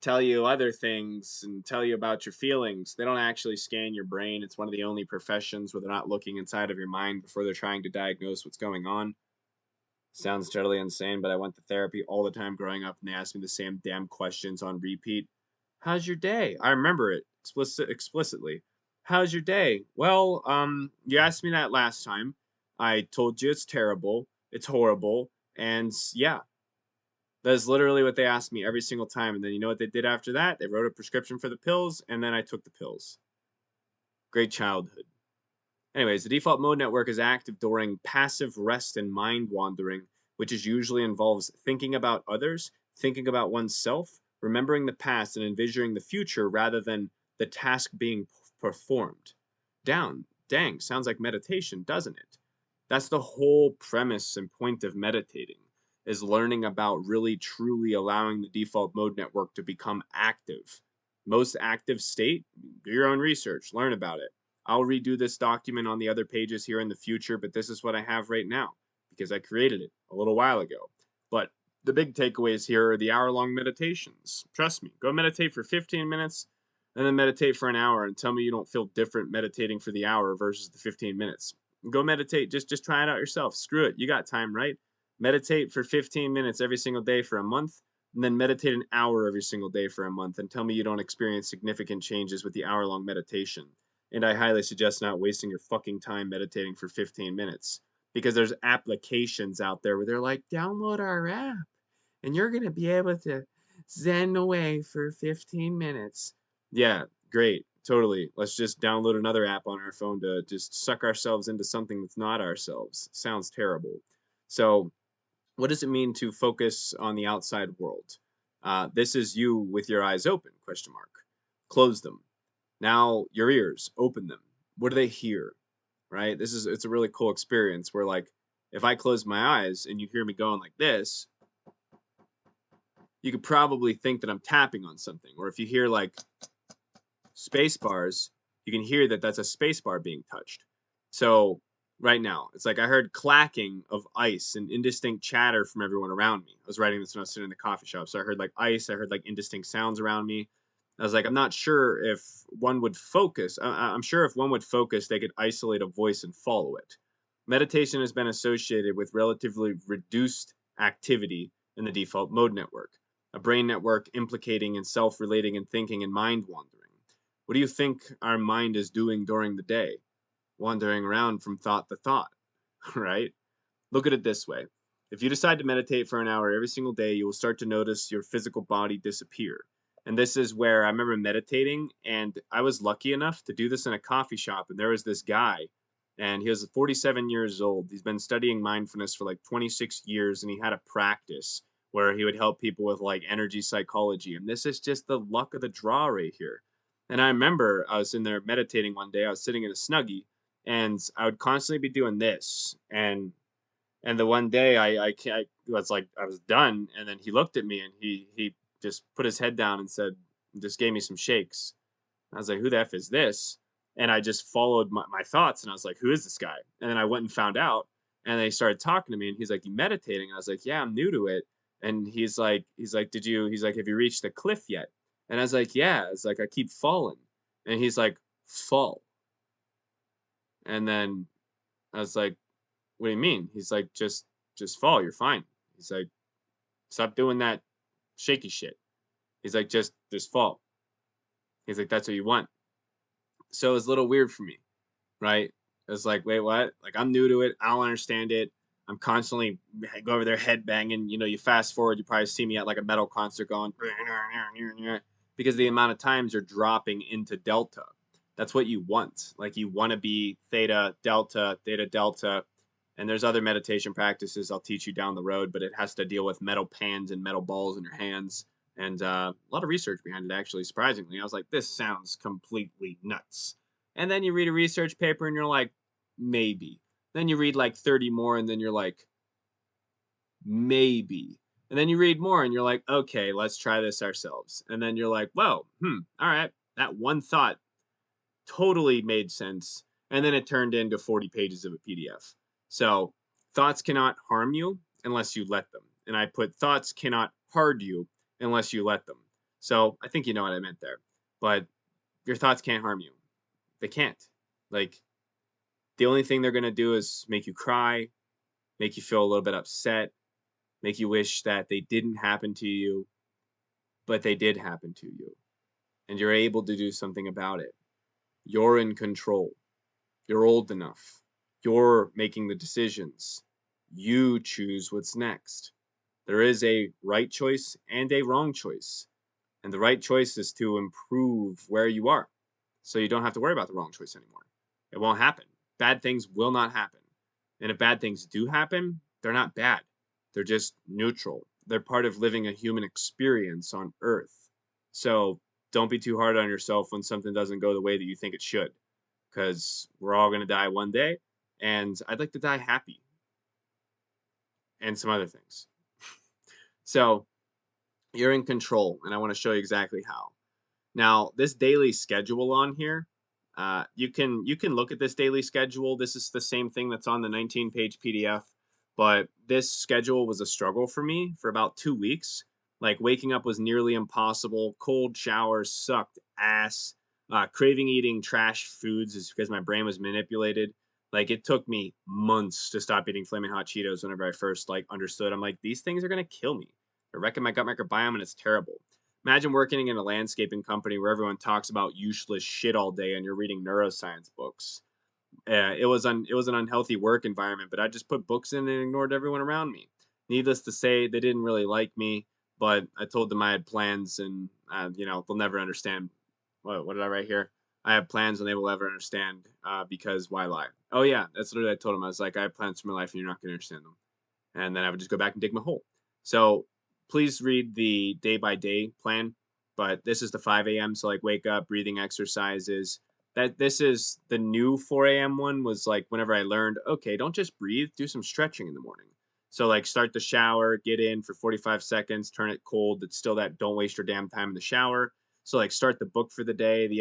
tell you other things and tell you about your feelings. They don't actually scan your brain. It's one of the only professions where they're not looking inside of your mind before they're trying to diagnose what's going on. Sounds totally insane, but I went to therapy all the time growing up and they asked me the same damn questions on repeat. How's your day? I remember it explicitly. How's your day? Well, you asked me that last time. I told you it's terrible, it's horrible, and yeah, that is literally what they asked me every single time. And then you know what they did after that? They wrote a prescription for the pills, and then I took the pills. Great childhood. Anyways, the default mode network is active during passive rest and mind wandering, which is usually involves thinking about others, thinking about oneself, remembering the past, and envisioning the future rather than the task being performed. Dang, sounds like meditation, doesn't it? That's the whole premise and point of meditating is learning about really truly allowing the default mode network to become active. Most active state, do your own research, learn about it. I'll redo this document on the other pages here in the future, but this is what I have right now because I created it a little while ago. But the big takeaways here are the hour-long meditations. Trust me, go meditate for 15 minutes and then meditate for an hour and tell me you don't feel different meditating for the hour versus the 15 minutes. Go meditate, just try it out yourself. Screw it. You got time, right? Meditate for 15 minutes every single day for a month and then meditate an hour every single day for a month and tell me you don't experience significant changes with the hour-long meditation. And I highly suggest not wasting your fucking time meditating for 15 minutes because there's applications out there where they're like, download our app and you're going to be able to zen away for 15 minutes. Yeah, great. Totally. Let's just download another app on our phone to just suck ourselves into something that's not ourselves. Sounds terrible. So, what does it mean to focus on the outside world? This is you with your eyes open, question mark. Close them. Now your ears, open them. What do they hear? Right? It's a really cool experience where like if I close my eyes and you hear me going like this, you could probably think that I'm tapping on something. Or if you hear like space bars, you can hear that that's a space bar being touched. So right now, it's like I heard clacking of ice and indistinct chatter from everyone around me. I was writing this when I was sitting in the coffee shop. So I heard like ice, I heard like indistinct sounds around me. I was like, I'm not sure if one would focus. I'm sure if one would focus, they could isolate a voice and follow it. Meditation has been associated with relatively reduced activity in the default mode network, a brain network implicating in self relating and thinking and mind wandering. What do you think our mind is doing during the day? Wandering around from thought to thought, right? Look at it this way. If you decide to meditate for an hour every single day, you will start to notice your physical body disappear. And this is where I remember meditating, and I was lucky enough to do this in a coffee shop. And there was this guy, and he was 47 years old. He's been studying mindfulness for like 26 years, and he had a practice where he would help people with like energy psychology. And this is just the luck of the draw right here. And I remember I was in there meditating one day. I was sitting in a snuggie, and I would constantly be doing this. And the one day I was like I was done, and then he looked at me and he just put his head down and said, just gave me some shakes. I was like, who the F is this? And I just followed my thoughts and I was like, who is this guy? And then I went and found out and they started talking to me and he's like, you meditating? And I was like, yeah, I'm new to it. And he's like, he's like, have you reached the cliff yet? And I was like, yeah. It's like, I keep falling. And he's like, fall. And then I was like, what do you mean? He's like, just fall. You're fine. He's like, stop doing that shaky shit. He's like, just fall. He's like, that's what you want. So it was a little weird for me, right? It was like, wait, what? Like I'm new to it. I don't understand it. I'm constantly go over there head banging. You know, you fast forward, you probably see me at like a metal concert going because the amount of times you're dropping into delta. That's what you want. Like you want to be theta, delta. And there's other meditation practices I'll teach you down the road, but it has to deal with metal pans and metal balls in your hands. And a lot of research behind it, actually, surprisingly. I was like, this sounds completely nuts. And then you read a research paper and you're like, maybe. Then you read like 30 more and then you're like, maybe. And then you read more and you're like, okay, let's try this ourselves. And then you're like, whoa, all right. That one thought totally made sense. And then it turned into 40 pages of a PDF. So thoughts cannot harm you unless you let them. And I put thoughts cannot hard you unless you let them. So I think you know what I meant there. But your thoughts can't harm you. They can't. Like the only thing they're going to do is make you cry, make you feel a little bit upset, make you wish that they didn't happen to you, but they did happen to you. And you're able to do something about it. You're in control. You're old enough. You're making the decisions. You choose what's next. There is a right choice and a wrong choice. And the right choice is to improve where you are. So you don't have to worry about the wrong choice anymore. It won't happen. Bad things will not happen. And if bad things do happen, they're not bad. They're just neutral. They're part of living a human experience on Earth. So don't be too hard on yourself when something doesn't go the way that you think it should, because we're all going to die one day. And I'd like to die happy and some other things. So you're in control, and I want to show you exactly how. Now, this daily schedule on here, You can look at this daily schedule. This is the same thing that's on the 19-page PDF, but this schedule was a struggle for me for about 2 weeks. Like waking up was nearly impossible. Cold showers sucked ass. Craving eating trash foods is because my brain was manipulated. Like it took me months to stop eating flaming hot Cheetos whenever I first like understood. I'm like, these things are gonna kill me. They're wrecking my gut microbiome and it's terrible. Imagine working in a landscaping company where everyone talks about useless shit all day and you're reading neuroscience books. It was an unhealthy work environment, but I just put books in and ignored everyone around me. Needless to say, they didn't really like me, but I told them I had plans, and they'll never understand. What did I write here? I have plans, and they will never understand. Because why lie? Oh yeah, that's literally what I told them. I was like, I have plans for my life, and you're not going to understand them. And then I would just go back and dig my hole. So please read the day by day plan. But this is the 5 a.m. So like wake up, breathing exercises. That this is the new 4 a.m. one was like whenever I learned, okay, don't just breathe, do some stretching in the morning. So like start the shower, get in for 45 seconds, turn it cold. It's still that don't waste your damn time in the shower. So like start the book for the day, the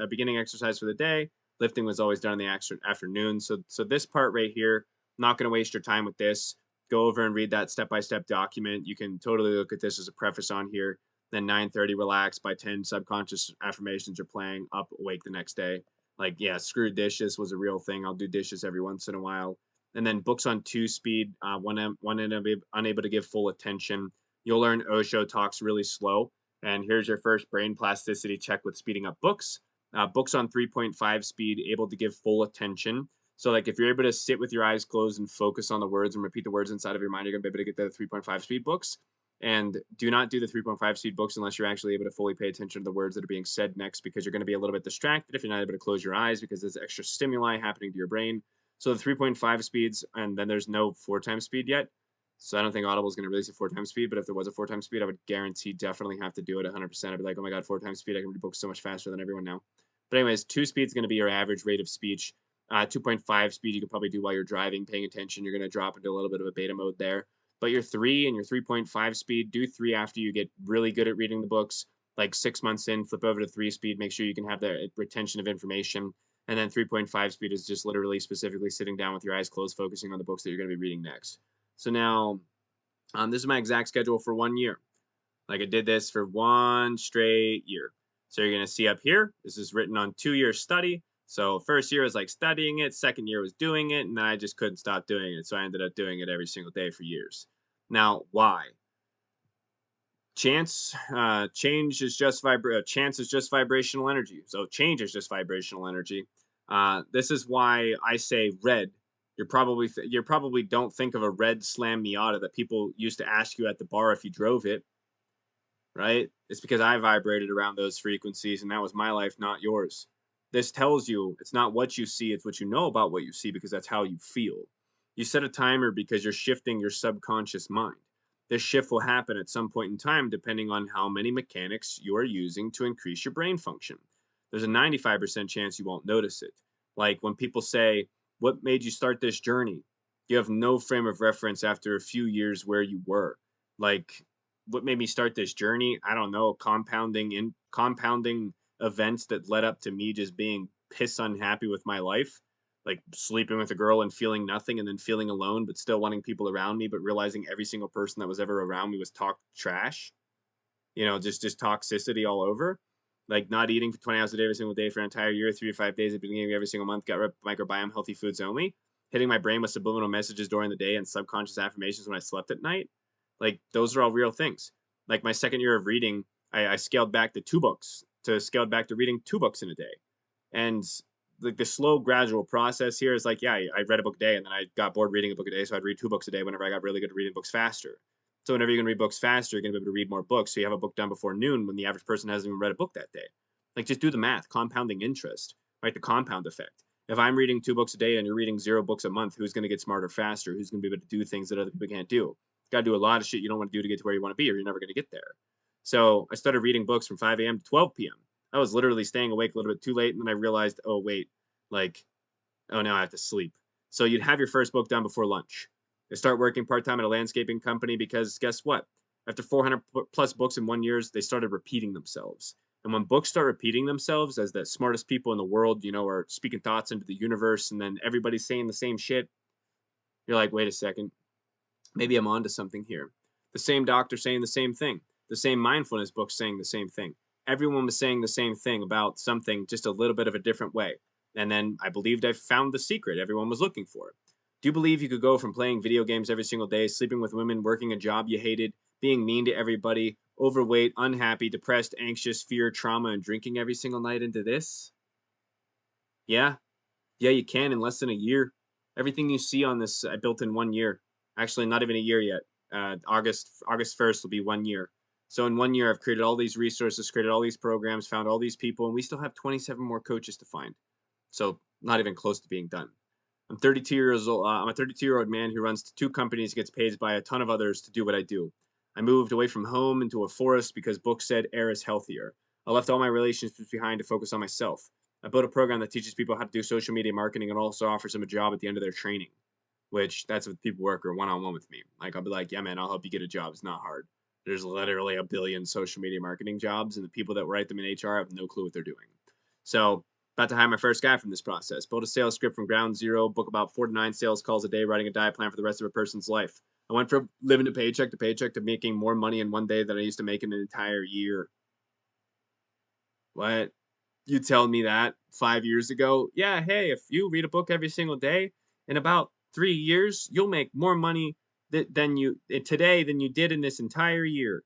beginning exercise for the day. Lifting was always done in the afternoon. So this part right here, not going to waste your time with this. Go over and read that step-by-step document. You can totally look at this as a preface on here. Then 9:30, relax. By 10, subconscious affirmations are playing. Up, awake the next day. Like, yeah, screw dishes was a real thing. I'll do dishes every once in a while. And then books on two speed. One unable to give full attention. You'll learn Osho talks really slow. And here's your first brain plasticity check with speeding up books. Books on 3.5 speed, able to give full attention. So, like, if you're able to sit with your eyes closed and focus on the words and repeat the words inside of your mind, you're gonna be able to get the 3.5 speed books. And do not do the 3.5 speed books unless you're actually able to fully pay attention to the words that are being said next, because you're going to be a little bit distracted if you're not able to close your eyes because there's extra stimuli happening to your brain. So the 3.5 speeds, and then there's no 4 times speed yet. So I don't think Audible is going to release a 4 times speed, but if there was a 4 times speed, I would guarantee definitely have to do it 100%. I'd be like, oh my God, 4 times speed. I can read books so much faster than everyone now. But anyways, 2 speed is going to be your average rate of speech. 2.5 speed, you can probably do while you're driving, paying attention. You're going to drop into a little bit of a beta mode there. But your 3 and your 3.5 speed, do 3 after you get really good at reading the books. Like 6 months in, flip over to 3 speed, make sure you can have the retention of information. And then 3.5 speed is just literally specifically sitting down with your eyes closed, focusing on the books that you're going to be reading next. So now, this is my exact schedule for 1 year. Like I did this for 1 straight year. So you're going to see up here, this is written on 2 year study. So first year was like studying it, second year was doing it, and then I just couldn't stop doing it. So I ended up doing it every single day for years. Now, why? Chance is just vibrational energy. So change is just vibrational energy. This is why I say red. You probably don't think of a red Slam Miata that people used to ask you at the bar if you drove it, right? It's because I vibrated around those frequencies and that was my life, not yours. This tells you it's not what you see, it's what you know about what you see, because that's how you feel. You set a timer because you're shifting your subconscious mind. This shift will happen at some point in time depending on how many mechanics you are using to increase your brain function. There's a 95% chance you won't notice it. Like when people say, what made you start this journey? You have no frame of reference after a few years where you were. Like, what made me start this journey? I don't know, compounding events that led up to me just being piss unhappy with my life, like sleeping with a girl and feeling nothing, and then feeling alone but still wanting people around me, but realizing every single person that was ever around me was talk trash, just toxicity all over. Like not eating for 20 hours a day every single day for an entire year, 3 to 5 days at the beginning of every single month, got microbiome, healthy foods only, hitting my brain with subliminal messages during the day and subconscious affirmations when I slept at night. Like those are all real things. Like my second year of reading, I scaled back to 2 books to scaled back to reading 2 books in a day. And like the slow gradual process here is like, yeah, I read a book a day and then I got bored reading a book a day. So I'd read 2 books a day whenever I got really good at reading books faster. So whenever you're gonna read books faster, you're gonna be able to read more books. So you have a book done before noon when the average person hasn't even read a book that day. Like just do the math, compounding interest, right? The compound effect. If I'm reading 2 books a day and you're reading 0 books a month, who's gonna get smarter faster? Who's gonna be able to do things that other people can't do? You gotta do a lot of shit you don't want to do to get to where you want to be, or you're never gonna get there. So I started reading books from 5 a.m. to 12 p.m. I was literally staying awake a little bit too late, and then I realized, oh wait, like, oh now I have to sleep. So you'd have your first book done before lunch. You start working part time at a landscaping company because guess what? After 400 plus books in 1 year, they started repeating themselves. And when books start repeating themselves as the smartest people in the world, are speaking thoughts into the universe, and then everybody's saying the same shit, you're like, wait a second, maybe I'm onto something here. The same doctor saying the same thing, the same mindfulness book saying the same thing. Everyone was saying the same thing about something, just a little bit of a different way. And then I believed I found the secret everyone was looking for. Do you believe you could go from playing video games every single day, sleeping with women, working a job you hated, being mean to everybody, overweight, unhappy, depressed, anxious, fear, trauma, and drinking every single night into this? Yeah, yeah, you can in less than a year. Everything you see on this, I built in 1 year. Actually, not even a year yet. August 1st will be 1 year. So in 1 year, I've created all these resources, created all these programs, found all these people, and we still have 27 more coaches to find. So not even close to being done. I'm 32 years old. I'm a 32-year-old man who runs two companies, gets paid by a ton of others to do what I do. I moved away from home into a forest because books said air is healthier. I left all my relationships behind to focus on myself. I built a program that teaches people how to do social media marketing and also offers them a job at the end of their training, which that's what people work or one on one with me. Like, I'll be like, yeah, man, I'll help you get a job. It's not hard. There's literally a billion social media marketing jobs, and the people that write them in HR have no clue what they're doing. So, about to hire my first guy from this process. Build a sales script from ground zero, book about 4 to 9 sales calls a day, writing a diet plan for the rest of a person's life. I went from living to paycheck to making more money in one day than I used to make in an entire year. What? You tell me that 5 years ago? Yeah, hey, if you read a book every single day, in about 3 years, you'll make more money today than you did in this entire year.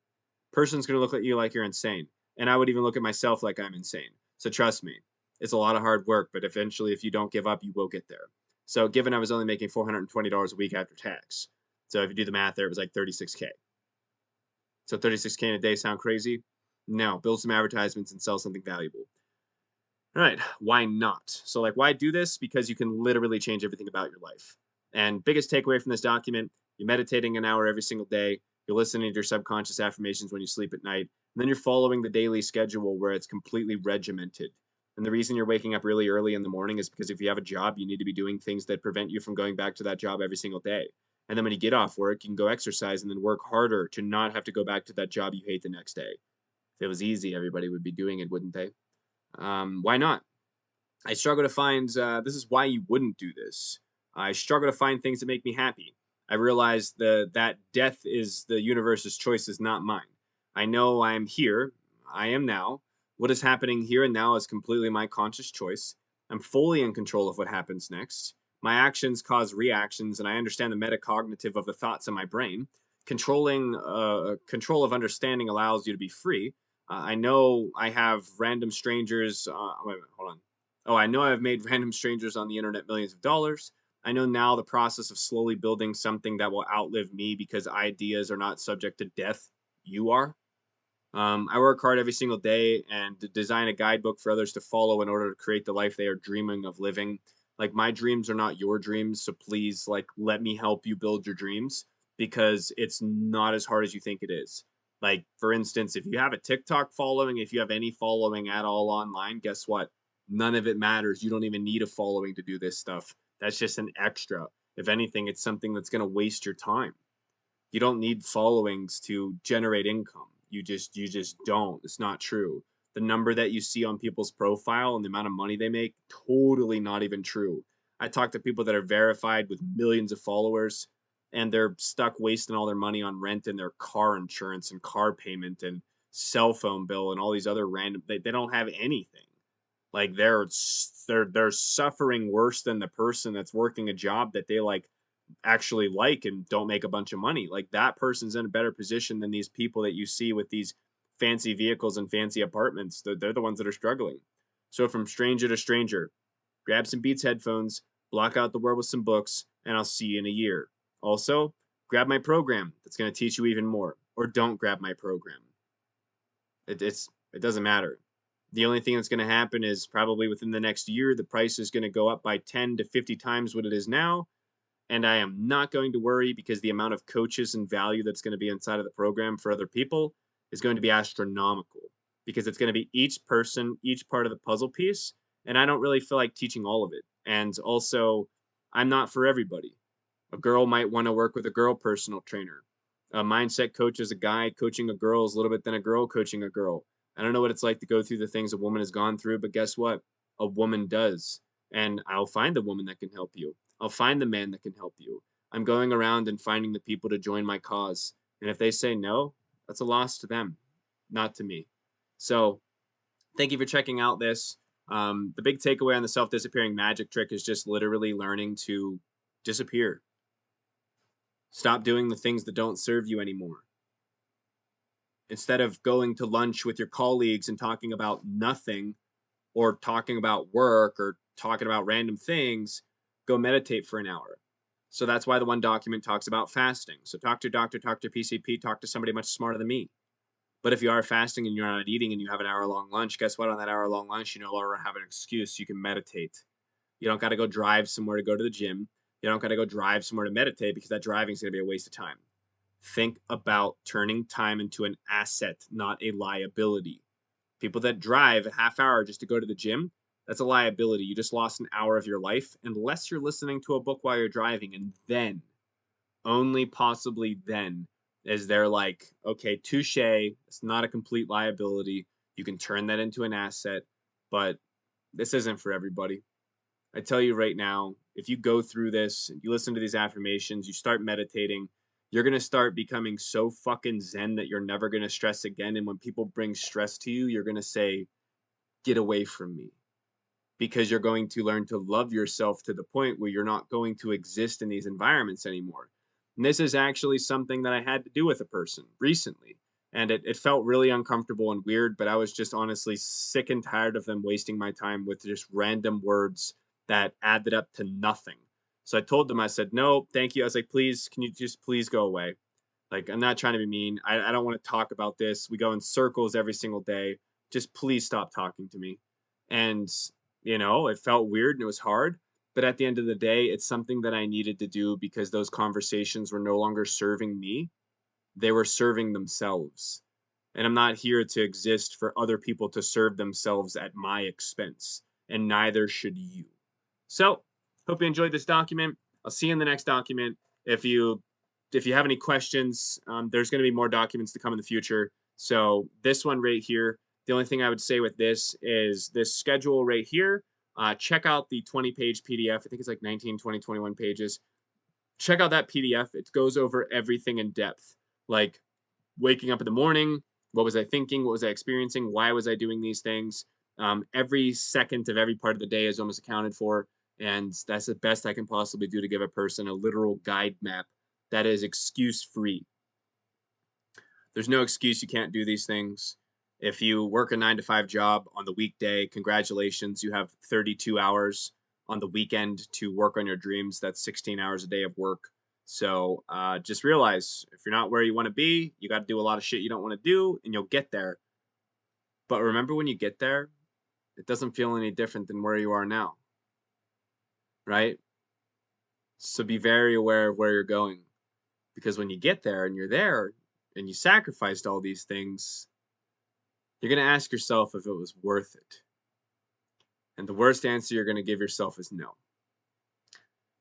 Person's gonna look at you like you're insane, and I would even look at myself like I'm insane. So trust me, it's a lot of hard work, but eventually, if you don't give up, you will get there. So, given I was only making $420 a week after tax, so if you do the math, there it was like 36K. So 36K in a day sound crazy? No, build some advertisements and sell something valuable. All right, why not? So, like, why do this? Because you can literally change everything about your life. And biggest takeaway from this document: you're meditating an hour every single day. You're listening to your subconscious affirmations when you sleep at night. And then you're following the daily schedule where it's completely regimented. And the reason you're waking up really early in the morning is because if you have a job, you need to be doing things that prevent you from going back to that job every single day. And then when you get off work, you can go exercise and then work harder to not have to go back to that job you hate the next day. If it was easy, everybody would be doing it, wouldn't they? Why not? I struggle to find, this is why you wouldn't do this. I struggle to find things that make me happy. I realize that death is the universe's choice, is not mine. I know I'm here. I am now. What is happening here and now is completely my conscious choice. I'm fully in control of what happens next. My actions cause reactions, and I understand the metacognitive of the thoughts in my brain. Control of understanding allows you to be free. I know I have random strangers. Wait a minute, hold on. Oh, I know I've made random strangers on the internet millions of dollars. I know now the process of slowly building something that will outlive me because ideas are not subject to death. You are. I work hard every single day and to design a guidebook for others to follow in order to create the life they are dreaming of living. Like, my dreams are not your dreams, so please, like, let me help you build your dreams because it's not as hard as you think it is. Like, for instance, if you have a TikTok following, if you have any following at all online, guess what? None of it matters. You don't even need a following to do this stuff. That's just an extra. If anything, it's something that's going to waste your time. You don't need followings to generate income. You just don't. It's not true. The number that you see on people's profile and the amount of money they make, totally not even true. I talk to people that are verified with millions of followers and they're stuck wasting all their money on rent and their car insurance and car payment and cell phone bill and all these other random they don't have anything. Like, they're suffering worse than the person that's working a job that they actually like and don't make a bunch of money. Like, that person's in a better position than these people that you see with these fancy vehicles and fancy apartments. They're the ones that are struggling. So, from stranger to stranger, grab some Beats headphones, block out the world with some books, and I'll see you in a year. Also, grab my program that's going to teach you even more, or don't grab my program. It doesn't matter. The only thing that's going to happen is probably within the next year, the price is going to go up by 10 to 50 times what it is now, and I am not going to worry because the amount of coaches and value that's going to be inside of the program for other people is going to be astronomical because it's going to be each person, each part of the puzzle piece. And I don't really feel like teaching all of it. And also, I'm not for everybody. A girl might want to work with a girl personal trainer. A mindset coach is a guy coaching a girl is a little bit than a girl coaching a girl. I don't know what it's like to go through the things a woman has gone through, but guess what? A woman does. And I'll find the woman that can help you. I'll find the man that can help you. I'm going around and finding the people to join my cause. And if they say no, that's a loss to them, not to me. So thank you for checking out this. The big takeaway on the self disappearing magic trick is just literally learning to disappear. Stop doing the things that don't serve you anymore. Instead of going to lunch with your colleagues and talking about nothing or talking about work or talking about random things, go meditate for an hour. So that's why the one document talks about fasting. So talk to your doctor, talk to your PCP, talk to somebody much smarter than me. But if you are fasting and you're not eating and you have an hour-long lunch, guess what? On that hour-long lunch, you no longer have an excuse. You can meditate. You don't got to go drive somewhere to go to the gym. You don't got to go drive somewhere to meditate because that driving is going to be a waste of time. Think about turning time into an asset, not a liability. People that drive a half hour just to go to the gym, that's a liability. You just lost an hour of your life unless you're listening to a book while you're driving. And then, only possibly then, is there like, okay, touche, it's not a complete liability. You can turn that into an asset, but this isn't for everybody. I tell you right now, if you go through this, you listen to these affirmations, you start meditating, you're going to start becoming so fucking zen that you're never going to stress again. And when people bring stress to you, you're going to say, get away from me, because you're going to learn to love yourself to the point where you're not going to exist in these environments anymore. And this is actually something that I had to do with a person recently. And it felt really uncomfortable and weird, but I was just honestly sick and tired of them wasting my time with just random words that added up to nothing. So I told them, I said, no, thank you. I was like, please, can you just please go away? Like, I'm not trying to be mean. I don't want to talk about this. We go in circles every single day. Just please stop talking to me. And, it felt weird and it was hard. But at the end of the day, it's something that I needed to do because those conversations were no longer serving me. They were serving themselves. And I'm not here to exist for other people to serve themselves at my expense. And neither should you. So, hope you enjoyed this document. I'll see you in the next document. If you if you have any questions, there's going to be more documents to come in the future. So this one right here, the only thing I would say with this is this schedule right here. Check out the 20-page PDF. I think it's like 19, 20, 21 pages. Check out that PDF. It goes over everything in depth, like waking up in the morning. What was I thinking? What was I experiencing? Why was I doing these things? Every second of every part of the day is almost accounted for. And that's the best I can possibly do to give a person a literal guide map that is excuse free. There's no excuse you can't do these things. If you work a 9 to 5 job on the weekday, congratulations, you have 32 hours on the weekend to work on your dreams. That's 16 hours a day of work. So just realize if you're not where you want to be, you got to do a lot of shit you don't want to do, and you'll get there. But remember, when you get there, it doesn't feel any different than where you are now, right? So be very aware of where you're going, because when you get there and you're there and you sacrificed all these things, you're going to ask yourself if it was worth it. And the worst answer you're going to give yourself is no.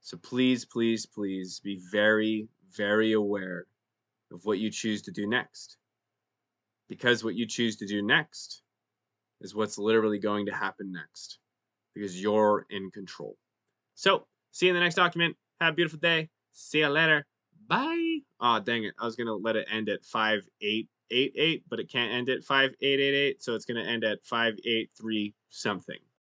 So please, please, please be very, very aware of what you choose to do next. Because what you choose to do next is what's literally going to happen next. Because you're in control. So, see you in the next document. Have a beautiful day. See you later. Bye. Oh, dang it. I was going to let it end at 5888, but it can't end at 5888. So it's going to end at 583 something.